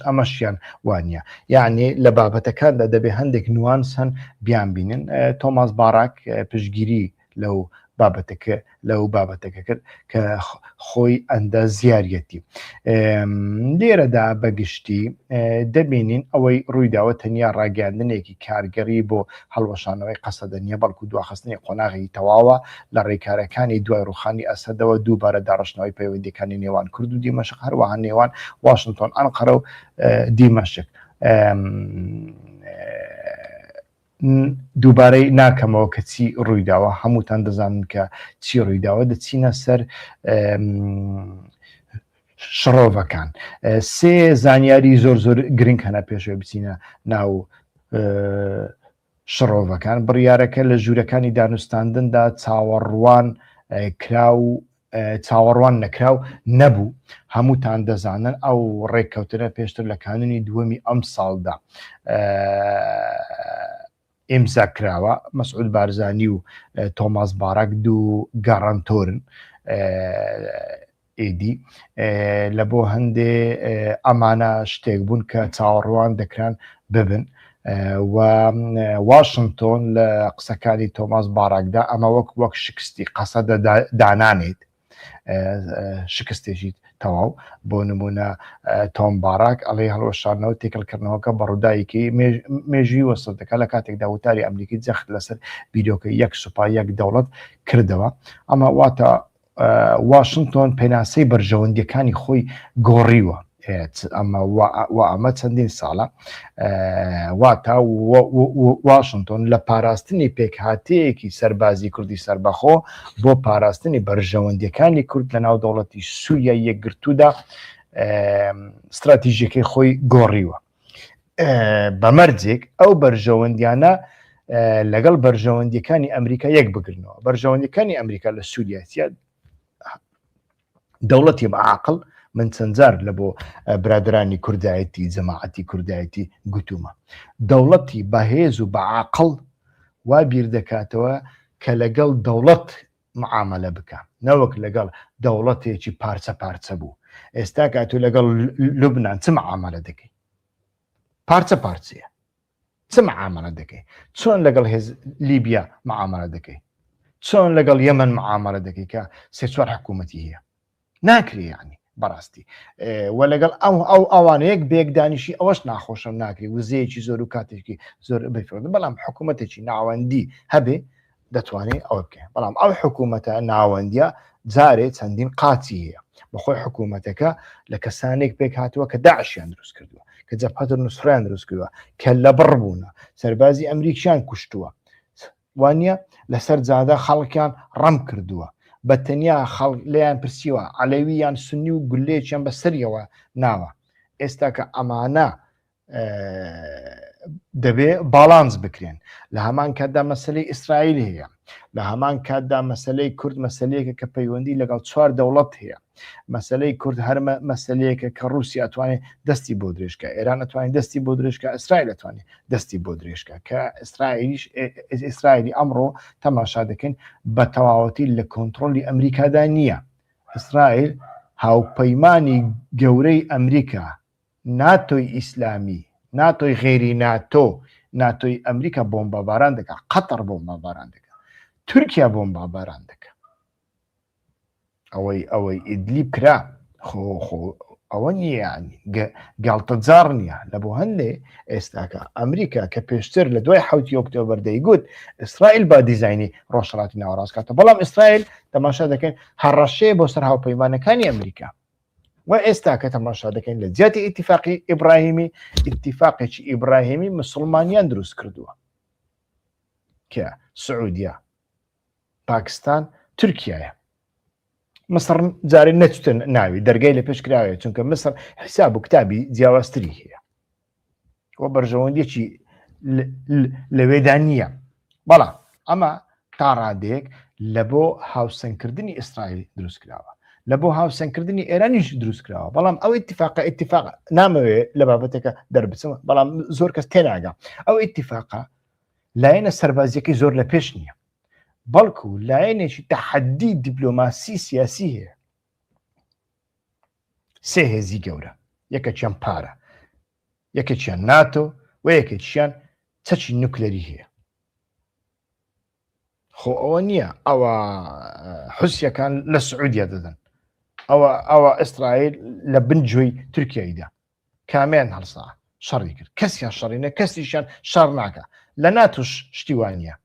ئەمەشیان وانە یعنی لە بابەتەکاندا دەبێ هەندێک نوانس هەن بیان بینن. تۆماس باراک پشگیری لەو بابەتەکە کرد کە خۆی ئەندە زیارەتی لێرەدا بەگشتی دەبینین ئەوەی ڕوویداوە تەنیا ڕاگەاندنێکی کارگەری بۆ هەڵوەشانەوەی قەسەدە نیە بەڵکو دواخستنی قۆناغی تەواوە لە ڕێکارەکانی دوای ڕوخانی ئەسەدەوە دووبارە داڕشتنەوەی پەیوەندیەکانی نێوان کورد و دیمەشق هەروەها نێوان واشنگتۆن ئەنقەرە و دیمەشق. دووبارەی ناکەمەوە کە چی ڕوویداوە هەمووتان دەزانن کە چی ڕوویداوە دەچینە سەر شڕۆڤەکان. سێ زانیاری زۆر گرنگ هەنا پێشەوە بچینە ناو شڕۆڤەکان. بڕیارەکە لە ژوورەکانی دانوستاندندا چاوەڕوان نەکراو نەبوو. هەمووتان دەزانن ئەو ڕێککەوتنە پێشتر لە کانونی دووەمی ئەم ساڵدا ئیمزا کراوە. مەسعود بارزانی و تۆماس باراک دوو گەڕانتۆرن ئیدی لە بۆ هەندێ ئەمانە شتێک بوون کە چاوەڕوان دەکران ببن و واشنگتۆن لە قسەکانی تۆماس باراکدا ئەمە وەک شکستی قەسەدە دانانێت شکستێکی تەواو. بۆ نمونە تۆم باراک ئەڵێ هەڵوەشاندنەوە تێکەڵکردنەوەکە بەڕوودایەکی مێژوی وەسەدەکە لە کاتێکدا وتاری ئەمریکی جەخت لەسەر بیرۆکە یەک سوپا یەک دەوڵەت کردەوە. ئەمە واتە واشنگتۆن پێناسەی بەرژەوەندیەکانی خۆی گۆڕیوە. ئەمە چەندین ساڵە واتە واشنگتۆن لە پاراستنی پێکهاتەیەکی سەربازی کوردی سەربەخۆ بۆ پاراستنی بەرژەوەندیەکانی کورد لە ناو دەوڵەتی سووریا یەکگرتوودا استراتیژیەکەی خۆی گۆڕیوە. بەمەرجێک ئەو بەرژەوەندیانە لەگەڵ بەرژەوەندیەکانی ئەمریکا یەک بگرنەوە. بەرژەوەندیەکانی ئەمریکا لە سووریاسیە دەوڵەتی بەعاقڵ من چەندجار لە بۆ برادرانی کوردایەتی جەماعەتی کوردایەتی گوتومە دەوڵەتی بەهێز و بەعاقڵ وا بیر دەکاتەوە کە لەگەڵ دەوڵەت معاملە بکە نەوەک لەگەڵ دەوڵەتێکی پارچە پارچە بوو. ئێستا کاتو لەگەڵ لوبنان چ معاملە دەکەی؟ پارچە پارچەیە چ معاملە دەکەی؟ چۆن لەگەڵ لیبیا معاملە دەکەی؟ چۆن لەگەڵ یەمەن معاملە دەکەی کە سێ چوار حکوومەتی هەیە؟ ناکری یعنی بەڕاستی و لەگەڵ ئەوانەیەک بێکدانیشی ئەوەش ناخۆشم ناکری وزەیەکی زۆر و کاتێکی زۆر بفرۆن بەڵام حکوومەتێکی ناوەندی هەبێ دەتوانێت ئەوە بکەین. بەڵام ئەو حکوومەتە ناوەندیە جارێ چەندین قاچی هەیە بەخۆی حکوومەتەکە لە کەسانێک پێک هاتووە کە داعشیان دروست کردووە کە جەبهەت نوسڕیان دروست کردووە کە لە بڕ بوونە سەربازی ئەمریکیان کوشتووە وانە لەسەر جادا خەڵکیان ڕەم کردووە بە تەنیا خەڵک لێیان پرسیوە عەلەوییان سونی و گولەیەکیان بەسەریەوە ناوە. ئێستا کە ئەمانە دەبێ باڵانس بکرێن لە هەمان کاتدا مەسەلەی ئیسرائیل هەیە لە هەمان کاتدا مەسەلەی کورد مەسەلەیەکە کە پەیوەندی لەگەڵ چوار دەوڵەت هەیە. مەسەلەی کورد هەر مەسەلەیەکە کە رووسیا ئەتوانێت دەستی بۆ درێژکە ئێران ئەتوانێت دەستی بۆ درێژکە ئیسرائیل ئەتوانێت دەستی بۆ درێژکە کە ئیسرائیلی ئەمڕۆ تەماشا دەکەن بە تەواوەتی لە کۆنتڕۆلی ئەمریکادا نییە. ئیسرائیل هاوپەیمانی گەورەی ئەمریکا ناتۆی ئیسلامی ناتۆی غێری ناتۆی ئەمریکا بۆمبەباران دەکات قەتەر بۆمبەباران دەکات تورکیا بۆمبەباران دەکات ئەوەی ئیدلیب کرا ئەوە نییە گاڵتەجار نییە لە بۆ هەندێ ئێستاکە ئەمریکا کە پێشتر لە دوای 7 ئۆکتۆبەر دەیگوت ئیسرائیل با دیزاینی ڕۆژهەڵاتی ناوەڕاستکاتە بەڵام ئیسرائیل تەماشا دەکەن هەڕەشەیە بۆ سەر هاوپەیمانەکانی ئەمریکا و ئێستا کە تەماشا دەکەین لە جیاتی ئیتیفاقی ئیبراهیمی ئیتیفاقێکی ئیبراهیمی مسلمانیان دروست کردووە کە سعودیا پاکستان تورکیایە. مصر جارێ نەچتە ناوی دەرگای لە پێش کراوێت چونکە مصر حساب و کتابی جیاوازتری هەیە و بەرژەوەندیەکی لەوێدا نییە. بەڵام ئەمە تا ڕادەیەک لە بۆ هاوسەنگکردنی ئیسرائیل دروست کراوە لە بۆ هاوسەنگکردنی ئێرانیش دروست کراوە. بەڵام ئەو ئیتیفاق نامەوێت لە بابەتێکە دەربچمە بەڵام زۆر کەس تێناگا ئەو ئیتیفاقە لایەنە سەربازیەکەی زۆر لە پێش نییە بەڵکو لایەنێکی تەحەدی دیپلۆماسی سیاسی هەیە سێ هێزی گەورە، یەکێکیان پارە، یەکێکیان ناتۆ و یەکێکیان چەکی نوکلەری هەیە. خۆ ئەوە نییە ئەوە حوسیەکان لە سعودیا دەدەن، ئەوە ئیسرائیل لە بنجۆی تورکیاییدا کامیان هەڵسا شەڕی کرد، کەسیان شەڕینە، کەسیشان شەڕ ناکە. لە ناتۆش شتیوانە،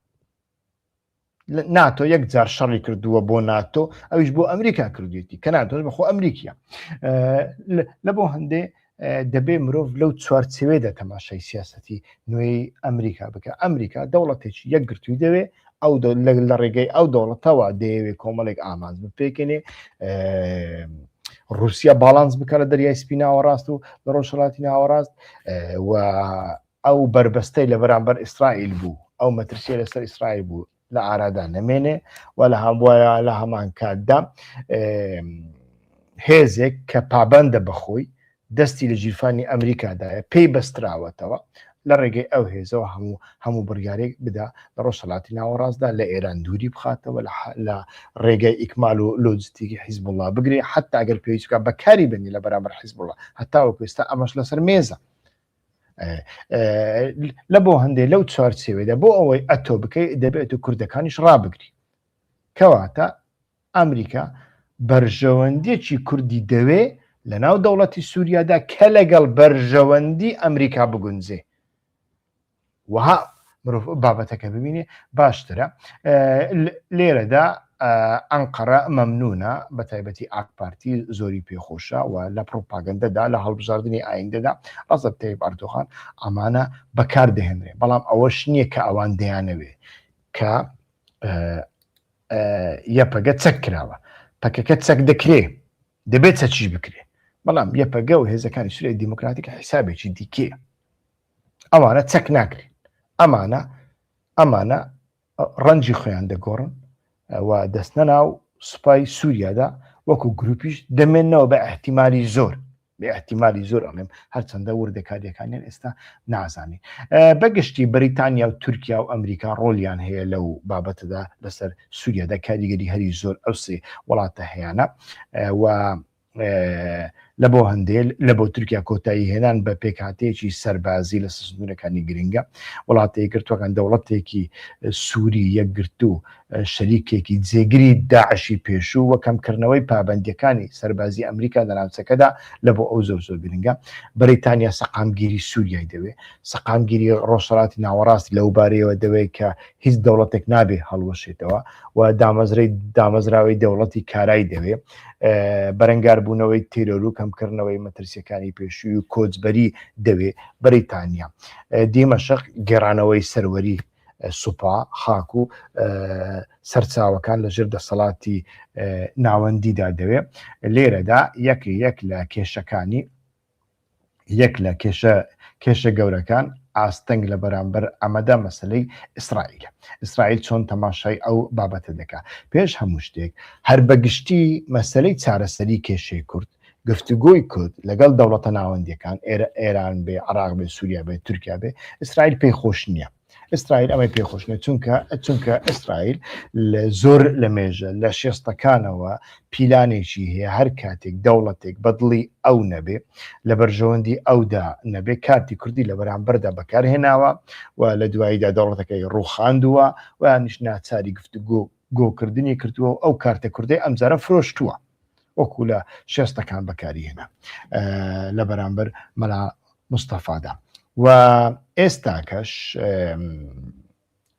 ناتۆ یەک جار شەڕی کردووە بۆ ناتۆ، ئەویش بۆ ئەمریکا کردوێتی کە ناتۆ بەخۆ ئەمریکیە. لە بۆ هەندێ دەبێ مرۆڤ لەو چوارچێوەیەدا تەماشای سیاسەتی نوێی ئەمریکا بکە. ئەمریکا دەوڵەتێکی یەکگرتووی دەوێ، ئەو لە ڕێگەی ئەو دەوڵەتەوە دەیەوێت کۆمەڵێک ئامانج بپێکێنێ، رووسیا باڵانس بکە لە دەریای سپی ناوەڕاست و لە ڕۆژهەڵاتی ناوەڕاست، و ئەو بربەستەی لە بەرامبەر ئیسرائیل بوو، ئەو مەترسیە لەسەر ئیسرائیل بوو لە ئارادا نەمێنێ، و لە هەمان کاتدا هێزێک کە پابەندە بەخۆی دەستی لە ژیرفانی ئەمریکادایە پێی بەستراوەتەوە لە ڕێگەی ئەو هێزەوە هەموو بڕیارێک بدا لە ڕۆژهەڵاتی ناوەڕاستدا لە ئێران دووری بخاتەوە، لە ڕێگەی ئیکمال و لۆجستیکی حیزب الله بگرێ، حتا ئەگەر پێویست بکات بەکاری بێنی لە بەرامبەر حیزب الله، هەتا وەکو ئێستا ئەمەش لەسەر مێزە. لە بۆ هەندێک لەو چوارچێوەیەدا بۆ ئەوەی ئەتۆ بکەی دەبێت و کوردەکانیش ڕابگری، کەواتە ئەمریکا بەرژەوەندیەکی کوردی دەوێ لە ناو دەوڵەتی سووریادا کە لەگەڵ بەرژەوەندی ئەمریکا بگونجێ. وها مرۆڤ بابەتەکە ببینێ باشترە. لێرەدا ئەنقەرە مەمنونە، بە تایبەتی ئاک پارتی زۆری پێخۆشە و لە پرۆپاگەندەدا لە هەڵبژاردننی ئایندەدا ڕەزب تەیب ئەردۆغان ئەمانە بەکار دەهێنرێ، بەڵام ئەوەش نییە کە ئەوان دەیانەوێ کە یەپەگە چەک کراوە، پەکەکە چەک دەکرێ، دەبێت چەکیش بکرێ، بەڵام یەپەگە و هێزەکانی سووریای دیموکراتیک حیسابێکی دیکێ، ئەوانە چەک ناکرێن، ئەمانە ڕەنجی خۆیان دەگۆڕن و دەستنە ناو سوپای سووریادا وەکو گروپیش دەمێنەوە بە احتیمالی زۆر، بە احتیمالی زۆر ئەڵێم هەرچەندە وردەکاریەکانیان ئێستا نازانێ. بەگشتی بەریتانیا و تورکیا و ئەمریکا ڕۆلیان هەیە لەو بابەتەدا لەسەر سووریادا، کاریگەری هەری زۆر ئەو سێ وڵاتە هەیەە، و لە بۆ هەندێک لە بۆ تورکیا کۆتایی هێنان بە پێکهاتەیەکی سەربازی لە سنوورەکانی گرنگە، وڵاتی گرتوەکان دەوڵەتێکی سووری یەکگرتو شەریکێکی جێگری داعشی پێشوو و کەمکردنەوەی پابەندیەکانی سەربازی ئەمریکا لە ناوچەکەدا لە بۆ ئەو زۆر گرنگە. بەریتانیا سەقامگیری سووریای دەوێت، سەقامگیری ڕۆژهەڵاتی ناوەڕاست لەو بارەیەوە دەوێت کە هیچ دەوڵەتێک نابێ هەڵوەشێتەوە، و دامەزراوی دەوڵەتی کارایی دەوێت، بەرەنگاربوونەوەی تیرۆر و کەمکردنەوەی مەترسیەکانی پێشووی و کۆچبەری دەوێت بەریتانیا. دیمەشق گێڕانەوەی سەروەری سوپا خاک و سەرچاوەکان لەژێر دەسەڵاتی ناوەندیدا دەوێت. لێرەدا یەک لە کێشەکانی کێشە گەورەکان ئاستەنگ لە بەرامبەر ئەمەدا مەسلەی ئیسرائیلە. ئیسرائیل چۆن تەماشای ئەو بابەتە دەکا. پێش هەموو شتێک هەر بەگشتی مەسلەی چارەسەری کێشەی کورد، گفتوگۆی کورد لەگەڵ دەوڵەتە ناوەندیەکان، ئێران بێ، عێراق بێ، سووریا بێ، تورکیا بێ، ئیسرائیل پێی خۆش نییە. ئیسرائیل ئەمەی پێخۆش نیە، چونکە ئیسرائیل زۆر لە مێژە لە شێستەکانەوە پیلانێکی هەیە، هەر کاتێک دەوڵەتێک بەدڵی ئەو نەبێ، لە بەرژەوەندی ئەودا نەبێ، کارتی کوردی لە بەرامبەردا بەکارهێناوە و لە دواییدا دەوڵەتەکەی ڕووخاندووە و یانیش ناچاری گفتوگۆکردنی کردووە و ئەو کارتە کوردی ئەمجارە فرۆشتووە وەکو لە شێستەکان بەکاریهێنا لە بەرامبەر مەلا مستەفادا. و ئێستاکەش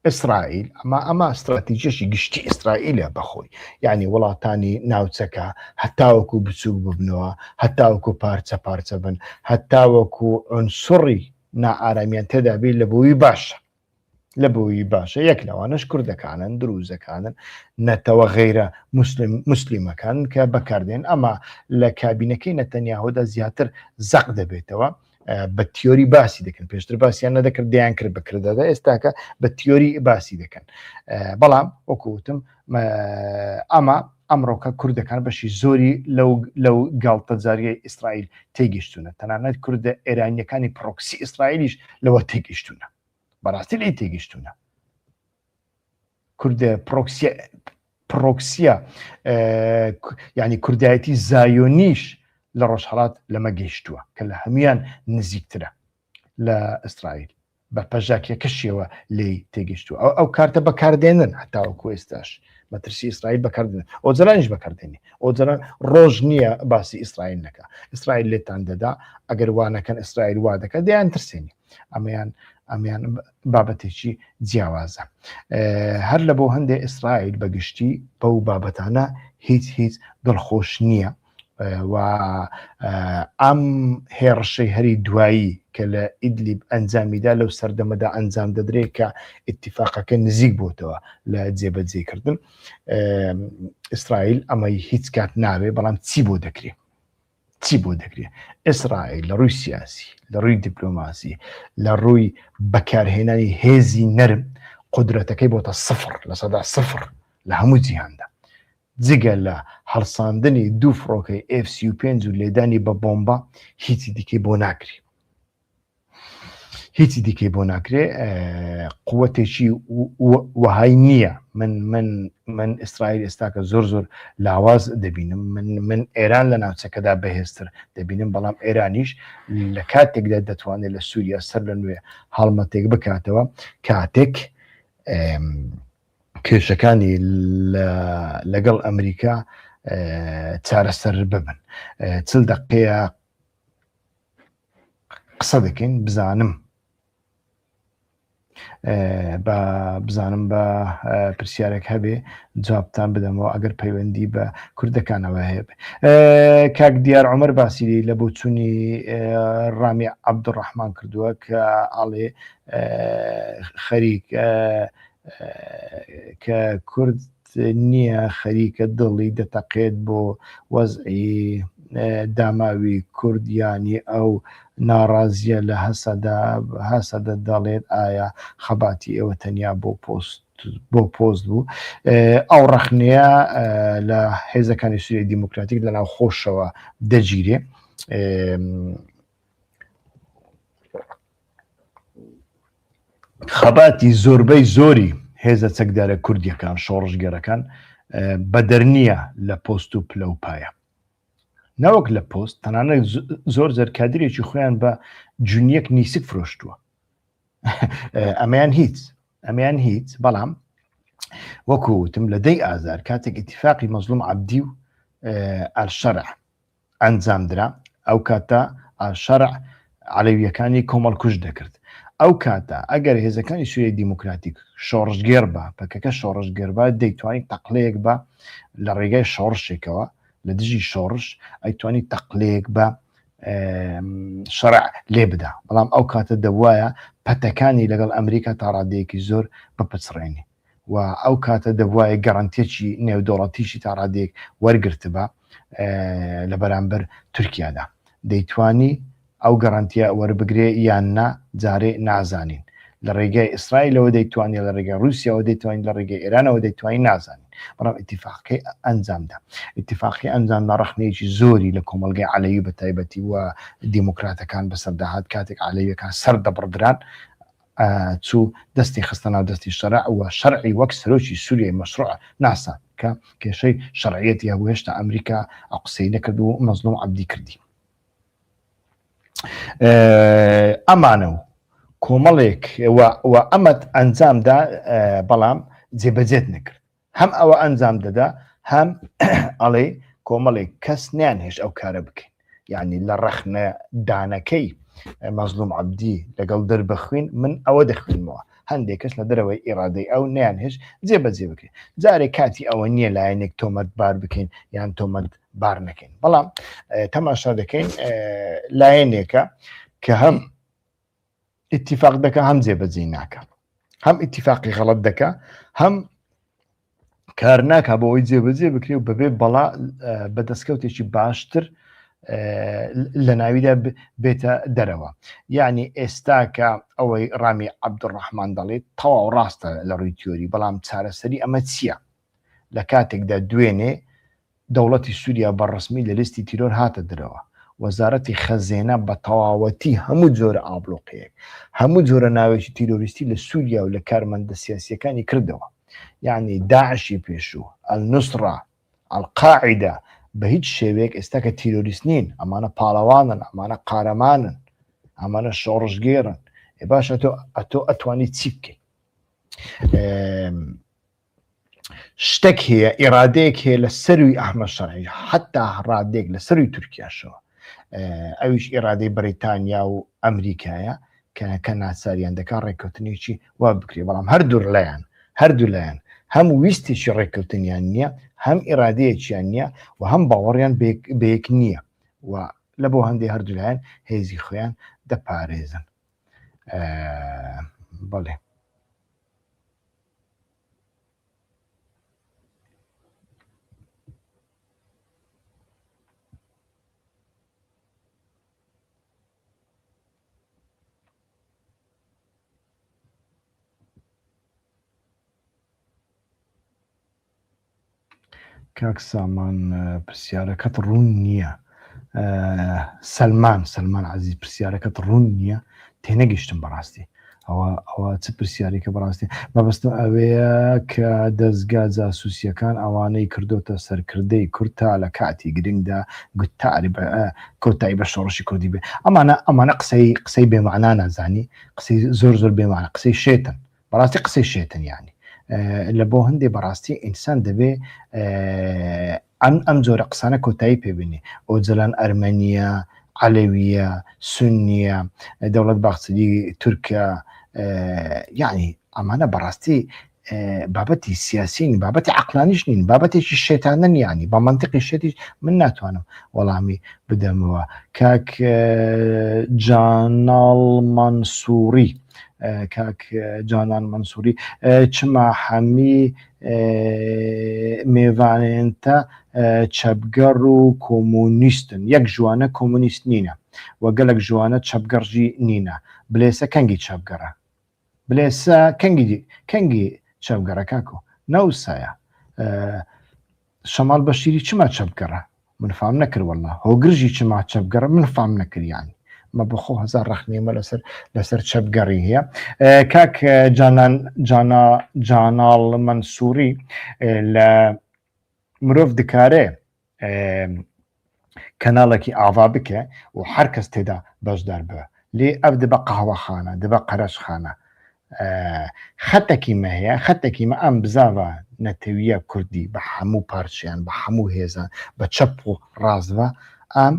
ئیسرائیل ئەمە استراتیژیەکی گشتی ئیسرائیلە بەخۆی، یعنی وڵاتانی ناوچەکە هەتاوەکو بچووک ببنەوە، هەتاوەکو پارچە بن، هەتاوەکو عنسوڕی نائارامیان تێدا بێت لە بۆی باشە یەک لەوانش کوردەکانن، دروزەکانن، نەتەوە غەیرە مسلیمەکان کە بەکاردێن. ئەمە لە کابینەکەی نەتەنیاهودا زیاتر زەق دەبێتەوە، بە تیۆری باسی دەکەن، پێشتر باسییان نەدەکرد دەیان کرد بەکردەدا، ئێستاکە بە تیۆری باسی دەکەن. بەڵام وەکوتم ئەمڕۆکە کوردەکان بەشی زۆری لەو گاڵتە جاریە ئیسرائیل تێگەیشتونە، تەنانەت کوردە ئێرانیەکانی پرۆکسی ئیسرائیلیش لەوە تێگەیشتونە، بەڕاستی لێ تێگەیشتونە. کوردە پرۆکسیە یعنی کوردایەتی زایۆنیش لە ڕۆژهەڵات لەمە گەیشتووە کە لە هەمویان نزیکترە لە ئیسرائیل بە پەژاکێکەشیەوە لێی تێگەشتووە ئەو کارتە بەکاردێنن هەتاوەکو ئێستاش مەترسی ئیسرائیل بەکاردێنن ئۆجرانیش بەکاردێنی ئۆجران ڕۆژ نییە باسی ئیسرائیل نەکە ئیسرائیل لێتان دەدا ئەگەر وانەکەن ئیسرائیل وا دەکە دەیان ترسێنی ئەمیان بابەتێکی جیاوازە هەر لە بۆ هەندێک ئیسرائیل بەگشتی بەو بابەتانە هیچ دڵخۆش نییە و ئەم هێڕشەی هەری دوایی کە لە ئیدلیب ئەنجامیدا لەو سەردەمەدا ئەنجام دەدرێت کە ئیتیفاقەکە نزیک بۆتەوە لە جێبەجێکردن ئیسرائیل ئەمەی هیچ کات ناوێ بەڵام چی بۆ دەکرێت ئیسرائیل لە ڕووی سیاسی لە ڕووی دیپلۆماسی لە ڕووی بەکارهێنانی هێزی نەرم قودرەتەکەی بۆتە سفر لە سەدا سفر لە هەموو جیهاندا جگە لە هەڵساندنی دوو فڕۆکەی F-35 و لێدانی بە بۆمبە هیچی دیکەی بۆ ناکرێ قووەتێکی وهای نییە من ئیسرائیل ئێستاکە زۆر لاواز دەبینم من ئێران لە ناوچەکەدا بەهێزتر دەبینم بەڵام ئێرانیش لە کاتێکدا دەتوانێت لە سووریا سەر لە نوێ هەڵمەتێک بکاتەوە کاتێک کێشەکانی لەگەڵ ئەمریکا چارەسەر ببن چل دقەیە قسە دەکەین بزانم بە پرسیارێک هەبێ جوابتان بدەمەوە ئەگەر پەیوەندی بە کوردەکانەوە هەیە کاک دیار عومەر باسی لە بۆچوونی ڕامی عەبدوڕەحمان کردووە کە ئاڵێ خەریک کە کورد نییە خەریکە دڵی دەتەقێت بۆ وەزعی داماوی کوردیانی ئەو ناڕازیە لە هەسەدە دەڵێت ئایا خەباتی ئێوە تەنیا بۆ پۆست بوو ئەو ڕەخنەیە لە حێزەکانی سووریای دیموکراتیک لە ناو خۆشەوە دەگیرێ خەباتی زۆربەی زۆری هێزە چەکدارە کوردیەکان شۆڕژگەرەکان بە دەرنیە لە پۆست و پلەپایە ناوەک لە پۆست تەنانەت زۆر کادرێکی خۆیان بە جونیەک نیسک فرۆشتووە ئەمەیان هیچ بەڵام وەکوتم لە دەی ئازار کاتێک ئیتیفاقی مەزلوم عەبدی و ئەلشەرع ئەنجامدرا ئەو کاتە ئەلشەرع عەلەویەکانی کۆمەڵکوژ دەکرد ئەو کاتە ئەگەر هێزەکانی سووریای دیموکراتیک شۆڕژگێر بە پەکەکە شۆڕژگەر بە دەیتوانین تەقلەیەک بە لە ڕێگای شۆڕشێکەوە لە دژی شۆڕش ئەیتوانی تەقلەیەک بە شەرع لێ بدا بەڵام ئەو کاتە دەبوایە پەتەکانی لەگەڵ ئەمریکا تا ڕادەیەکی زۆر بپچڕێنی و ئەو کاتە دەبوایە گەڕانتێکی نێودۆڵەتیشی تا ڕادەیەک وەرگرت بە لە بەرامبەر تورکیادا دەیتوانی ئەو گەڕانتیە وەربگرێ یان نا جارێ نازانین لە ڕێگای ئیسرائیلەوە دەیتوانێت لە ڕێگای رووسیاەوە دەیتوانین لە ڕێگای ئێرانەوە دەیتوانین نازانین بەڵام ئیتیفاقی ئەنجامدا ئیتیفاقی ئەنجامدا ڕەخنەیەکی زۆری لە کۆمەلگای عەلەوی بە تایبەتی و دیموکراتەکان بەسەرداهات کاتێک عەلەویەکان سەر دەبڕدران چوو دەستی خستە ناو دەستی شەرع و شەرعی وەک سەرۆکی سووریای مەشروع ناسان کە کێشەی شەرعیەتی هەبوو هێشتا ئەمریکا ئەو قسەی نەکرد و مەزلوم عەبدی کردی ئەمانە و کۆمەڵێک و ئەمەت ئەنجامدا بەڵام جێبەجێت نەکرد هەم ئەوە ئەنجام دەدا هەم ئەڵێ کۆمەڵێک کەس نیان هێش ئەو کارە بکەین یعنی لە ڕەخنە دانەکەی مەزلوم عەبدی لەگەڵ دەربەخوین من ئەوە دەخوێنمەوە هەندێک کەس لە دەرەوەی ئیرادەی ئەو نیان هێش جێبەجێ بکەین جارێک کاتی ئەوە نییە لایەنێک تۆمەت بار بکەین یان تۆمەت بار نەکەین بەڵام تەماشا دەکەین لایەنێکە کە هەم ئیتیفاق دەکە هەم جێبەجێ ناکە هەم ئیتیفاقی غەڵەت دەکە هەم کار ناکە بۆ ئەوەی جێبەجێ بکرێ و بەبێ بەڵا بەدەستکەوتێکی باشتر لە ناویدا بێتە دەرەوە یعنی ئێستاکە ئەوەی ڕامی عەبدوڕەحمان دەڵێت تەواو ڕاستە لە ڕووی تیۆری بەڵام چارەسەری ئەمە چییە لە کاتێکدا دوێنێ دەوڵەتی سووریا بەڕسمی لە لیستی تیرۆر هاتە درەوە وەزارەتی خەزێنە بە تەواوەتی هەموو جۆرە ئابلۆقەیەک هەموو جۆرە ناوێکی تیرۆریستی لە سووریا و لە کارمەندە سیاسیەکانی کردەوە یعنی داعشی پێشوو ئەلنوسرا ئەلقاعیدە بە هیچ شێوەیەک ئێستا کە تیرۆریست نین، ئەمانە پاڵەوانن، ئەمانە قارەمانن، ئەمانە شۆڕژگێڕن. باش ئەتۆ ئەتوانی چی بکەیت؟ شتێک هەیە، ئێرادەیەک هەیە لە سەروی ئەحمەد شەرعی، حتا ڕادێک لە سەروی تورکیاشەوە، ئەویش ئێرادەی بریتانیا و ئەمریکایە کە ناچاریان دەکات ڕێککەوتنێکی وا بکرێ، بەڵام هەردوو لایەن هەم ویستێکی ڕێککەوتنیان نییە، هەم ئێرادەیەکیان نییە و هەم باوەڕیان بەیەک نییە و لە بۆ هەندێک هەردوو لایەن هێزی خۆیان دەپارێزن. بەڵێ کاک سامان پرسیارەکەت ڕوون نییە. سەلمان عەزیز پرسیارەکەت ڕوون نییە، تێنەگەیشتم بەڕاستی ئەوە چ پرسیارێکە بەڕاستی. مەبەستم ئەوەیە کە دەستگا جاسووسیەکان ئەوانەی کردوتە سەرکردەی کورد تا لە کاتی گرنگدا گوتاری کۆتایی بە شۆڕشی کوردی بێ. ئەمانە قسەی بێمەعنا نازانی، قسەی زۆر بێمەعنا، قسەی شێتن، بەڕاستی قسەی شێتن. یعنی لە بۆ هەندێ بەڕاستی ئینسان دەبێ ئەم جۆرە قسانە کۆتایی پێبینێ. ئۆجلان ئەرمەنیە، عەلەویە، سونیە، دەوڵەت باخچەری تورکە، یعنی ئەمانە بەڕاستی بابەتی سیاسی نین، بابەتی عەقلانیش نین، بابەتێکی شێتانن. یعنی بە مەنتیقی شێتی من ناتوانم وەڵامی بدەمەوە. کاک جانان منسووری چما هەمی میوانێنتە چەپگەڕ و کۆمونیستن، یەک ژوانە کۆمونیست نینە و گەلک ژوانە چەپگەڕژی نینە. بلێسە کەنگی چەپگەڕە، بلێسە کەنگی چەپگەڕە کاکۆ نەوسایە. شەماڵ بەشیری چما چەپگەڕە من فام نەکرد، وەڵڵا هۆگرژی چما چەپگەڕە من فام نەکرد. یانی مە بەخۆ هەزار ڕەخنێمە لەسەر چەپگەڕی هەیە. کاک جاناڵ منسووری لە مرۆڤ دکارێ کەناڵێکی ئاوا بکە و هەر کەس تێدا بەشدار بە لێ ئەو دەبە قەهوەخانە، دەبە قەرەشخانە. خەتێکی مە هەیە، خەتێکی مە ئەم بزاوە نەتەویە کوردی بە هەموو پارچیان، بە هەموو هێزان، بە چەپ و ڕازوە ئەم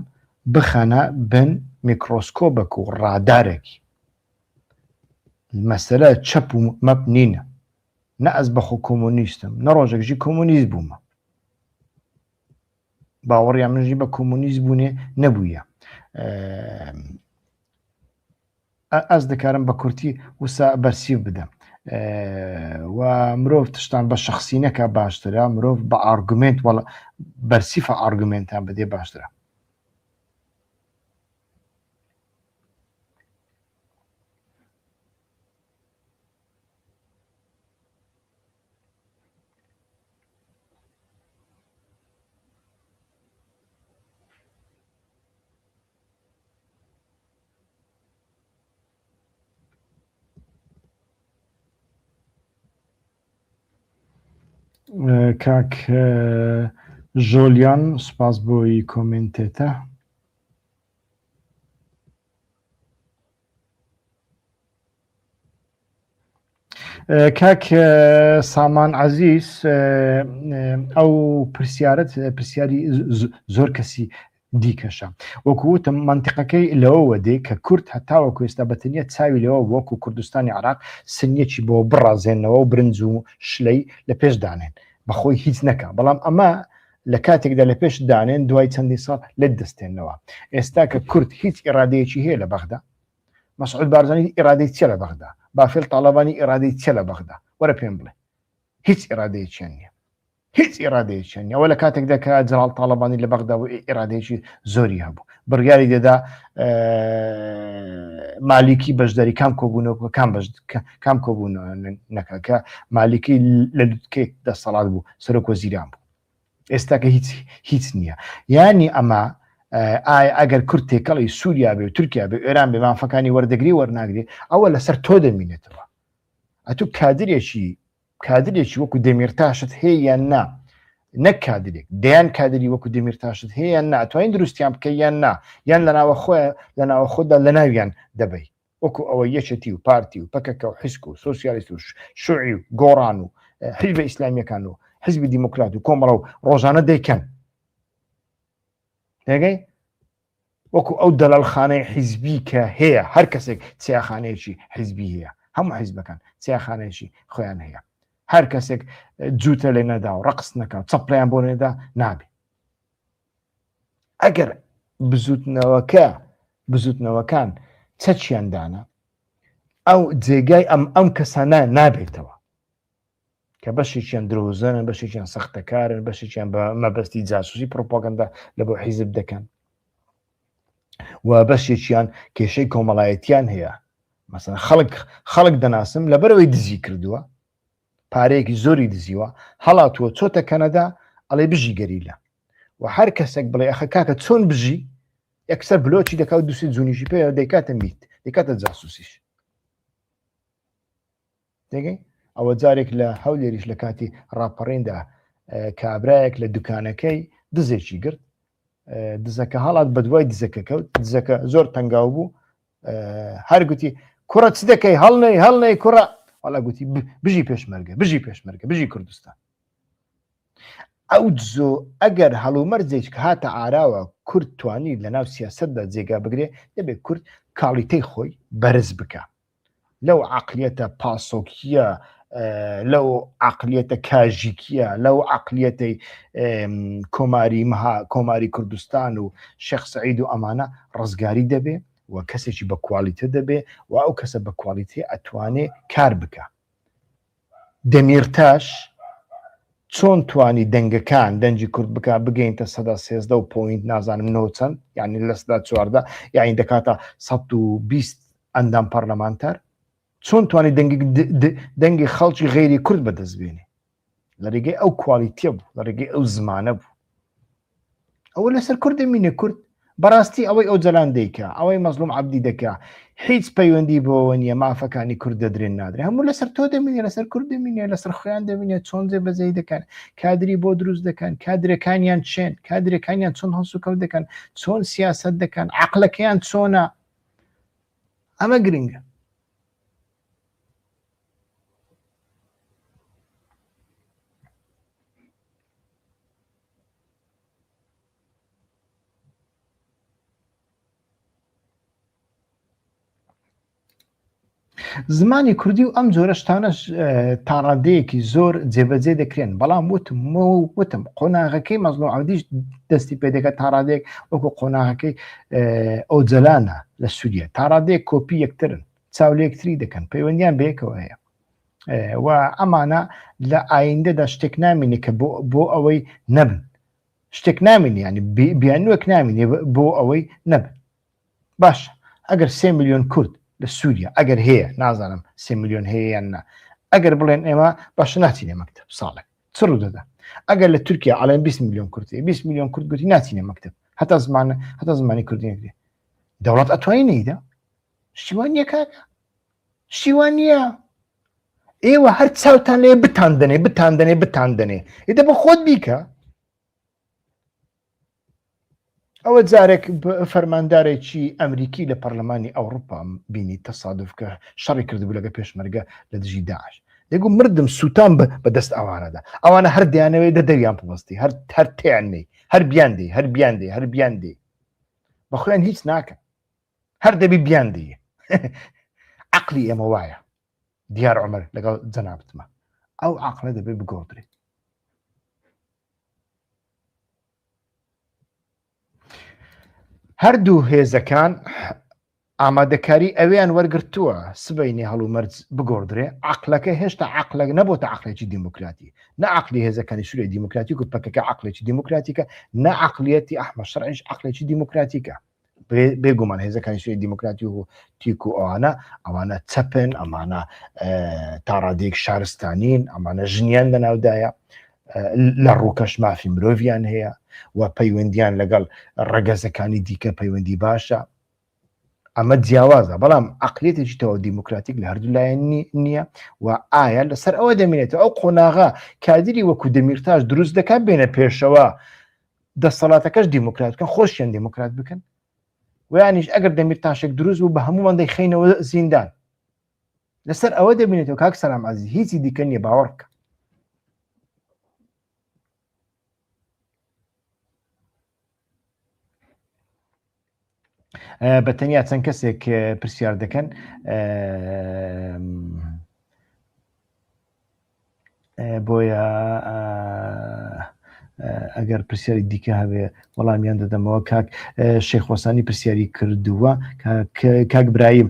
بخەنە بن میکرۆسکۆبێک و ڕادارێکی. مەسەلە چەپ و مەپ نینە. نە ئەس بەخۆ کۆمونیستم، نە ڕۆژێکژی کۆمونیست بوومە، باوەڕیان منژی بە کۆمونیست بوونێ نەبوویە. ئەس دەکارم بە کورتی وسا بەرسیو بدەم و مرۆڤ تشتان بە شخصینەکە باشترە، مرۆڤ بە ئارگومنت بەرسیفە ئارگومنتان بدێ باشترە. کاک ژۆلیان سوپاس بۆی کۆمنتێتە. کاک سامان عەزیز ئەو پرسیاری زۆر کەسی دیکەشە. وەکووتم منتیقەکەی لەوەوە دێ کە کورد هەتاوەکو ئێستا بەتەنیا چاوی لەوە وەکو کوردستانی عێراق سنیەکی بۆ بڕازێنەوە و برنج و شلەی لە پێش دانێن بەخۆی هیچ نەکە، بەڵام ئەمە لە کاتێکدا لە پێش دانێن دوای چەندی ساڵ لێت دەستێنەوە. ئێستا کە کورد هیچ ئێرادەیەکی هەیە لە بەغدا، مەسعود بارزانی ئێرادەی چیە لە بەغدا، بافێل تاڵەبانی ئێرادەی چیە لە بەغدا، وەرە پێم بڵێ. هیچ ئێرادەیەکیان نییە، هیچ ئێرادەیەکیان نییە. وە لە کاتێکدا کە جەلال تاڵەبانی لە بەغدا و ئێرادەیەکی زۆری هەبوو، بڕیاری دەدا مالیکی بەشداری کام کۆبوونەوە کام کۆبوونەوە نەکە کە مالیکی لە لوتکێک دەسەڵات بوو، سەرۆک وەزیران بوو. ئێستا کە هیچ نییە. یانی ئەمە ئەگەر کورد تێکەڵی سووریا بێ و تورکیا بێ ئێران بێ مافەکانی وەردەگری وەرناگرێ، ئەوە لەسەر تۆ دەمینێتەوە. ئەتوو کادرێکی وەکو دەمیرتاشت هەیە یان نا نەک کادرێک دەیان کادری وەکو دەمیرتاشت هەیە ناتوانین دروستیان بکەیان نا یان لەناوە خۆدا لە ناویان دەبەی وەکو ئەوە یەکێتی و پارتی و پەکەکە و حیسک و سۆسیالیست و شوعی و گۆڕان و حیزبە ئیسلامیەکان و حیزبی دیموکرات و کۆمەڵە و ڕۆژانە دەیکەن دەگەی وەکو ئەو دەڵالخانەی حیزبی کە هەیە هەر کەسێک چیاخانەیەکی حیزبی هەیە هەموو حیزبەکان چیاخانەیەکی خۆیان هەیە هەر کەسێک جوتە لێ نەدا و ڕقس نەکە و چەپڵیان بۆ نێدا نابێ ئەگەر بزوتنەوەکان چەچیاندانە ئەو جێگای ئەم کەسانە نابێتەوە کە بەشێکیان درۆزنە بەشێکیان سەختەکارن بەشێکیان بە مەبەستی جاسوسی پرۆپاگەندا لە بۆ حیزب دەکەن و بەشێکیان کێشەی کۆمەڵایەتیان هەیە مەسەڵەن خەڵک دەناسم لەبەرەوەی دزی کردووە پارەیەکی زۆری دزیوە هەڵاتووە چۆتە کەنەدا ئەڵێ بژی گەریلە و هەر کەسێک بڵێ ئەخە کاکە چۆن بژی یەکسەر بلۆچی دەکات و دووسێ جوونیشی پێ دەیکاتە میت دەیکاتە جاسوسیش دەگەی ئەوە جارێک لە هەولێریش لە کاتی ڕاپەڕیندا کابرایەک لە دوکانەکەی دزێکی گرت دزەکە هەڵات بە دوای دزەکە کەوت دزەکە زۆر تەنگاو بوو هەر گوتی کوڕە چ دەکەی هەڵنەی کوڕە وەڵا گوتی بژی پێشمەرگە بژی کوردستان ئەو جزۆ ئەگەر هەڵومەرجێک کە هاتە ئاراوە کورد توانی لە ناو سیاسەتدا جێگا بگرێ دەبێت کورد کاڵیتەی خۆی بەرز بکە لەو عقلیەتە پاسۆکیە لەو عقلیەتە کاژیکیە لەو عقلیەتەی کۆماری کوردستان و شێخ سەعید و ئەمانە ڕزگاری دەبێ و کەسێکی بە کوالیتە دەبێ و ئەو کەسە بە کوالیتێ ئەتوانێ کار بکە دەمیرتاش چۆن توانی دەنگەکان دەنجی کورد بکە بگەینتە 13 و پۆینت نازانم نۆچەند یعنی لە 14 یعنی دەکاتە 120 ئەندام پەرلەمانتار چۆن توانی دەنگی خەڵکی غێری کورد بەدەستبێنێ لە ڕێگەی ئەو کوالیتیە بوو لە ڕێگەی ئەو زمانە بوو ئەوە لەسەر کورد دەمینێ کورد بەڕاستی ئەوەی ئەو جەلان دەیکە ئەوەی مەزلوم عەبدی دەکە هیچ پەیوەندی بۆەوە نییە مافەکانی کورد دەدرێن نادرێ هەموو لەسەر تۆ دەمینێ لەسەر کورد دەمینێ لەسەر خۆیان دەمینێت چۆن جێبەجێ دەکەن کادری بۆ دروست دەکەن کادرەکانیان چێن کادرەکانیان چۆن هەڵسو کەوت دەکەن چۆن سیاسەت دەکەن عەقلەکەیان چۆنە ئەمە گرنگە زمانی کوردی و ئەم جۆرە شتانەش تا ڕادەیەکی زۆر جێبەجێ دەکرێن بەڵام وتم قۆناغەکەی مەزلوم عەبدیش دەستی پێ دەکات تا ڕادەیەک وەکو قۆناغەکەی ئۆجەلانە لە سووریا تا ڕادەیەک کۆپی یەکترن چاولێکتری دەکەن پەیوەندیان بەیەکەوە هەیە و ئەمانە لە ئایندەدا شتێک نامینێ کە بۆ ئەوەی نەبن شتێک نامینێ ینی بیانوەک نامینێ بۆ ئەوەی نەبن باش ئەگەر 3 میلیۆن کورد لە سووریا ئەگەر هەیە نازانم 3 میلیۆن هەیە یان نا ئەگەر بڵێن ئێمە باشە ناچینێ مەکتەب ساڵێک چ ڕوو دەدا ئەگەر لە تورکیا ئەڵێن 20 میلیۆن کورد 20 میلیۆن کورد گوتی ناچینێ مەکتەب هەتا زمانی کوردی نەکرێ دەوڵەت ئەتوانی نەیدا شتیوان نییە کاکە شتیوان نییە ئێوە هەر چاوتان لێ بتاندنێ ئێدە بە خۆت بیکە ئەوە جارێک فەرماندارێکی ئەمریکی لە پەرلەمانی ئەوروپا بینی تەسادف کە شەڕی کردبوو لەگە پێشمەرگە لە دژی داعش دەگو مردم سووتان بەدەست ئەوانەدا ئەوانە هەر دیانەوەی دەدەویان پڵستی هەر تیاننەی هەر بیان دێ بە خۆیان هیچ ناکەن هەر دەبی بیان دێ عەقلی ئێمە وایە دیار عومەر لەگەڵ جەنابەتمە ئەو عەقلە دەبێت بگۆڕدرێت هەردوو هێزەکان ئامادەکاری ئەویان وەرگرتووە سبەینی هەڵومەرج بگۆڕدرێ عەقلەکە هێشتا عەقلەک نەبووتە عەقلێکی دیموکراتی نە عەقلی هێزەکانی سووریا دیموکراتیک و پەکەکە عەقلێکی دیموکراتیکە نە عەقلیەتی ئەحمەد شەرعیش عەقلێکی دیموکراتیکە بێگومان هێزەکانی سووریا دیموکراتی و تیک و ئەوانە چەپن ئەمانە تا ڕادەیەک شارستانین ئەمانە ژنیان لەناودایە لە ڕووکەش مافی مرۆڤیان هەیە و پەیوەندیان لەگەڵ ڕەگەزەکانی دیکە پەیوەندی باشە ئەمە جیاوازە بەڵام عقلێتێکی تەواو دیموکراتیک لە هەردوو لایەن نییە و ئایا لەسەر ئەوە دەمێنێتەوە ئەو قۆناغا کادری وەکو دەمیرتاش دروست دەکات بێنە پێشەوە دەسەڵاتەکەش دیموکرات بکەن خۆشیان دیموکرات بکەن و یانیش ئەگەر دەمیرتاشێک دروست بوو بە هەمووان دەیخینەوە زیندان لەسەر ئەوە دەبینێتەوە کاک سەلام عەزیز هیچی دیکە نییە باوەڕ بکە بەتەنیا چەند کەسێک پرسیار دەکەن بۆیە ئەگەر پرسیاری دیکە هەبێ وەڵامیان دەدەمەوە کاک شێخ وەسانی پرسیاری کردووە کاک برایم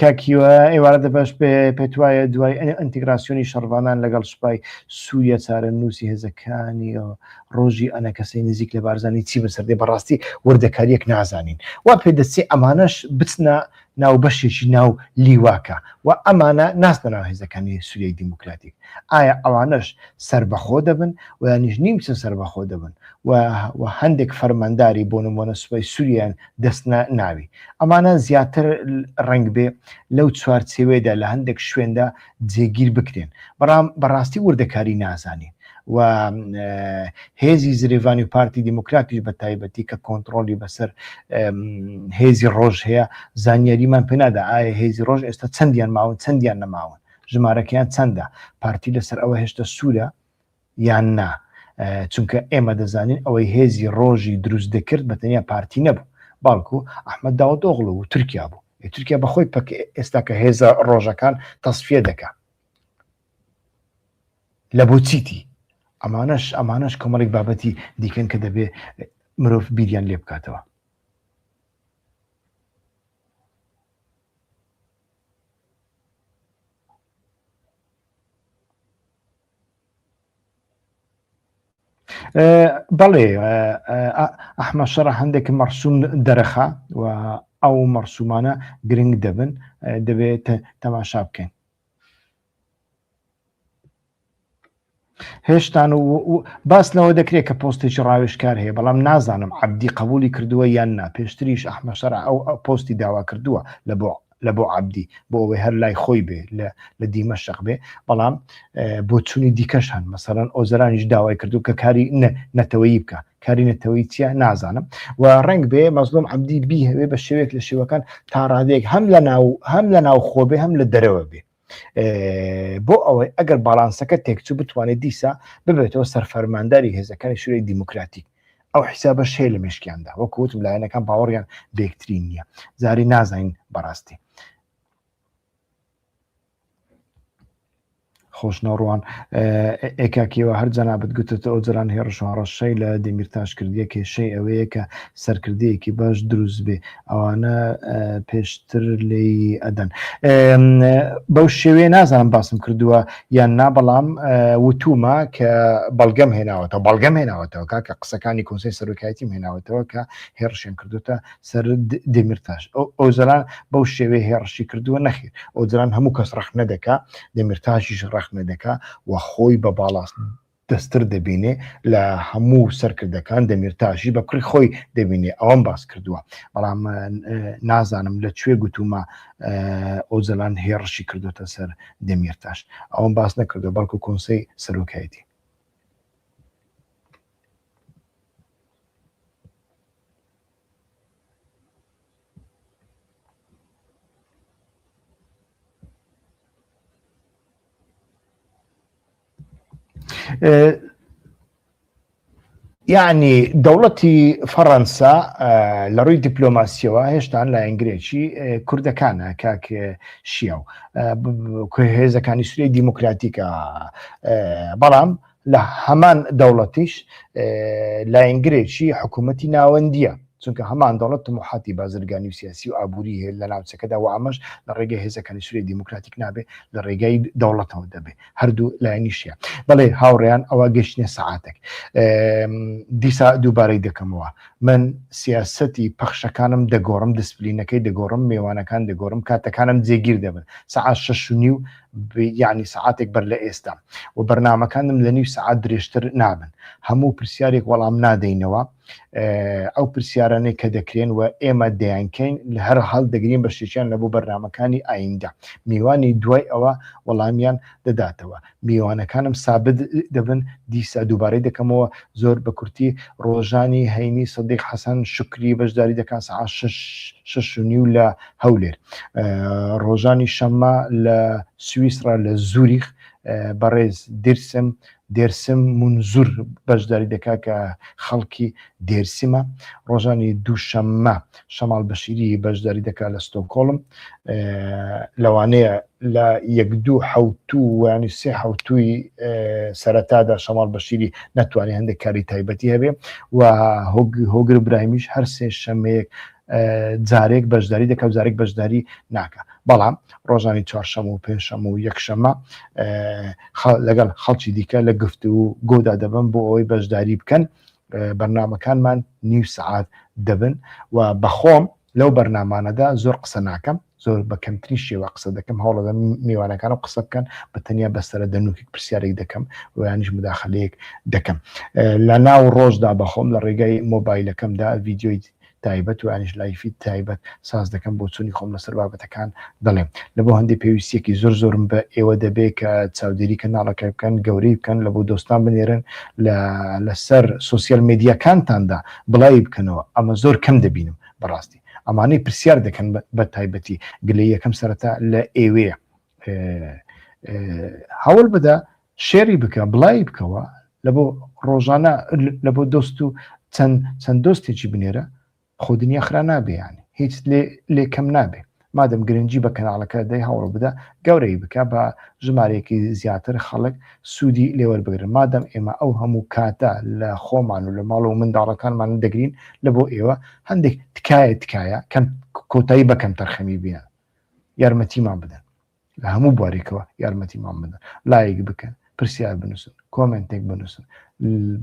کاکیوە ئێوارە دەبەش پێت وایە دوای ئینتیگراسیۆنی شەڕوانان لەگەڵ سوپای سووریا چارە نووسی هێزەکانی ڕۆژی ئەنە کەسەی نزیک لە بارزانانی چی بەسەردێ بەڕاستی وەردەکاریەک نازانین وا پێ دەچێ ئەمانەش بچنە ناو بەشێکی ناو لیواکە و ئەمانە ناستە ناو هێزەکانی سووریای دیموکراتیک ئایا ئەوانەش سربەخۆ دەبن و یانیش نیمچە سربەخۆ دەبن و هەندێک فەرمانداری بۆ نمونە سوپای سووریان دەستنە ناوی ئەمانە زیاتر ڕنگ بێ لەو چوارچێوەیەدا لە هەندێک شوێندا جێگیر بکرێن بەڕاستی وردەکاری نازانین و هێزی زرێڤانی و پارتی دیموکراتیش بە تایبەتی کە کۆنتترۆلی بەسەر هێزی ڕۆژ هەیە زانیاریمان پێنادا ئایا هێزی ڕۆژ ئێستا چەندیان ماون چەندیان نەماون ژمارەکەیان چەندە پارتی لەسەر ئەوە هێشتا سوورە یان نا چونکە ئێمە دەزانین ئەوەی هێزی ڕۆژی دروست دەکرد بەتەنیا پارتی نەبوو باڵکو ئەحمەد داوودۆغڵ و تورکیا بوو تورکیا بەخۆی ئێستا کە هێزە ڕۆژەکان تەسفیە دەکات لە بۆ چیتی ئەمانەش کۆمەڵێک بابەتی دیکەن کە دەبێ مرۆڤ بیریان لێ بکاتەوە بەڵێ ئەحمەد شەڕە هەندێک مەرسوم دەرەخا و ئەو مەرسومانە گرنگ دەبن دەبێت تەماشا بکەین هێشتان و باس لەوە دەکرێت کە پۆستێکی ڕاوێژکار هەیە بەڵام نازانم عەبدی قبولی کردووە یان نا پێشتریش ئەحمەد شەڕە ئەو پۆستی داوا کردووە لە بۆ عەبدی بۆ ئەوەی هەر لای خۆی بێ لە دیمەشق بێ بەڵام بۆ چوونی دیکەش هەن مەسەڵەن ئۆزەرانیش داوای کردو کە کاری نەتەوەیی بکە کاری نەتەوەی چیە نازانم و ڕنگ بێ مەزلوم عەبدی بی هەوێ بە شێوەیەک لە شێوەکان تا ڕادەیەک هەم لە ناو خۆ بێ هەم لە دەرەوە بێ بۆ ئەوەی ئەگەر باڵانسەکە تێکچوو بتوانێت دیسا ببێتەوە سەرفەرمانداری هێزەکانی سوورەی دیموکراتیک ئەو حیسابە شێ لە مشکیاندا وەکوتم لایەنەکان باوەڕیان بێکترین نییە زاری نازانین بەڕاستی خۆشنەڕوان ئێکاکیەوە هەر جەنابەت گوتێتە ئەو جەران هێڕشڕەشەی لە دەمیرتاش کردیە کێشەی ئەوەیە کە سەرکردەیەکی باش دروست بێ ئەوانە پێشتر لێی ئەدەن بەو شێوەیە نازانم باسم کردووە یان نا بەڵام وتومە کە بەڵگەم هێناوەتەوە کاکە قسەکانی کۆنسەی سەرۆکایەتیم هێناوەتەوە کە هێڕشیان کردوتە سەر دەمیرتاش ئەو جەران بەو شێوەیە هێڕشی کردووە نەخیر ئەو جەران هەموو کەس ڕەخ نەدەکا دەمیرتاشیش ڕەخ نەدەکا و خۆی بە باڵاست دەستر دەبینێ لە هەموو سەرکردەکان دەمیرتاشی بە کوڕی خۆی دەبینێ ئەوەم باس کردووە بەڵام نازانم لەکوێ گوتومە ئۆزەلان هێڕشی کردوتە سەر دەمیرتاش ئەوەم باس نەکردو بەڵکو کۆنسەی سەرۆکایەتی یعنی دەوڵەتی فەڕەنسا لە ڕووی دیپلۆماسیەوە هێشتان لە ئەنگرێکی کوردەکانە کاک شیاو هێزەکانی سوورەی دیموکراتیکە بەڵام لە هەمان دەوڵەتیش لە ئەنگرێکی حکوومەتی ناوەندیە چونکە هەمان دەوڵەت تموحاتی بازرگانی و سیاسی و ئابووری هەیە لە ناوچەکەدا و ئەمەش لە ڕێگەی هێزەکانی سوورەی دیموکراتیک نابێ لە ڕێگای دەوڵەتەوە دەبێ هەردوو لایەنیشیە بەڵێ هاوڕێیان ئەوە گەشتنە سەعاتێک دیسا دووبارەی دەکەمەوە من سیاسەتی پەخشەکانم دەگۆڕم دسپلینەکەی دەگۆڕم میێوانەکان دەگۆڕم کاتەکانم جێگیر دەبن سەعات 6:30 یعنی سەعاتێک بەر لە ئێستا و بەرنامەکانم لە نیو سەعات درێژتر نابن هەموو پرسیارێک وەڵام نادەینەوە ئەو پرسیارانەی کە دەکرێن و ئێمە دەیانکەین لە هەر هەڵ دەگرین بە شتێکیان لە بۆ بەرنامەکانی ئایندا. میوانی دوای ئەوە وەڵامیان دەداتەوە. میوانەکانم سابت دەبن، دیسا دووبارەی دەکەمەوە زۆر بە کورتی. ڕۆژانی هەینی سەدیق حەسەن شوکری بەشداری دەکات ساعت 6:30 لە هەولێر. ڕۆژانی شەممە لە سویسرا لە زوریخ بەڕێز دێرسم منزور بەشداری دەکات کە خەڵکی دێرسیمە. ڕۆژانی دووشەممە شەماڵ بەشیری بەشداری دەکات لە ستۆکۆڵم. لەوانەیە لە 1-2 ینی 3 سەرەتادا شەماڵ بەشیری نەتوانێت هەندێک کاری تایبەتی هەبێ و هۆگر برایمیش هەر سێ شەمەیەک جارێک بەشداری دەکات، جارێک بەشداری ناکە. بەڵام ڕۆژانی چوارشەمە و پێنجشەمە و یەکشەمە لەگەڵ خەڵکی دیکە لە گفتوگو گۆدا دەبن بۆ ئەوەی بەشداری بکەن. بەرنامەکانمان نیو سعات دەبن و بەخۆم لەو بەرنامانەدا زۆر قسە ناکەم، زۆر بە کەمترین شێوە قسە دەکەم. هەوڵەدە میوانەکانم قسە بکەن، بە تەنیا بەسەرە دەنووکێک پرسیارێک دەکەم و یانیش مداخلەیەک دەکەم. لە ناو ڕۆژدا بەخۆم لە ڕێگەی مۆبایلەکەمدا ڤیدیۆی تایبەت و یانیش لایفی تایبەت ساز دەکەم بۆ چوونی خۆم لەسەر بابەتەکان دەڵێم. لەبۆ هەندێک پێویستیەکی زۆرم بە ئێوە دەبێت کە چاودێری کەناڵەکە بکەن، گەورەی بکەن، لە بۆ دۆستان بنێرن، لەسەر سوسیال میدیاکانتاندا بڵاوی بکەنەوە. ئەمە زۆر کەم دەبینم بەڕاستی. ئەمانەی پرسیار دەکەن بە تایبەتی گلەی یەکەم سەرەتا لە ئێوەیە. هەوڵ بدە شێری بکە، بڵاوی بکەوە، لە بۆ ڕۆژانە لە بۆ دۆست و چەند دۆستێکی بنێرە خۆدنیا خرا نابێ، یانی هیچ لێ کەم نابێ. مادەم گرنگی بە کەناڵەکە دەی هەوڵ بدە گەورەی بکە بە ژمارەیەکی زیاتر خەڵک سوودی لێوەربگرن. مادەم ئێمە ئەو هەموو کاتە لە خۆمان و لە ماڵ و منداڵەکانمان دەگرین لە بۆ ئێوە هەندێک تکایە کەم کۆتایی بەکەم تەرخەمی بینە، یارمەتیمان بدەن، لە هەموو بوارێکەوە یارمەتیمان بدەن، لایک بکەن، پرسیار بنووسن، کۆمنتێک بنووسن،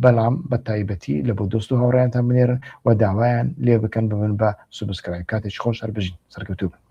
بەڵام بە تایبەتی لە بۆ دۆست و هاوڕێیانتان بنێرن و داوایان لێ بکەن ببن بە سوبسکرایب. کاتێکی خۆش هەر بژین سەرکەوتوو بن.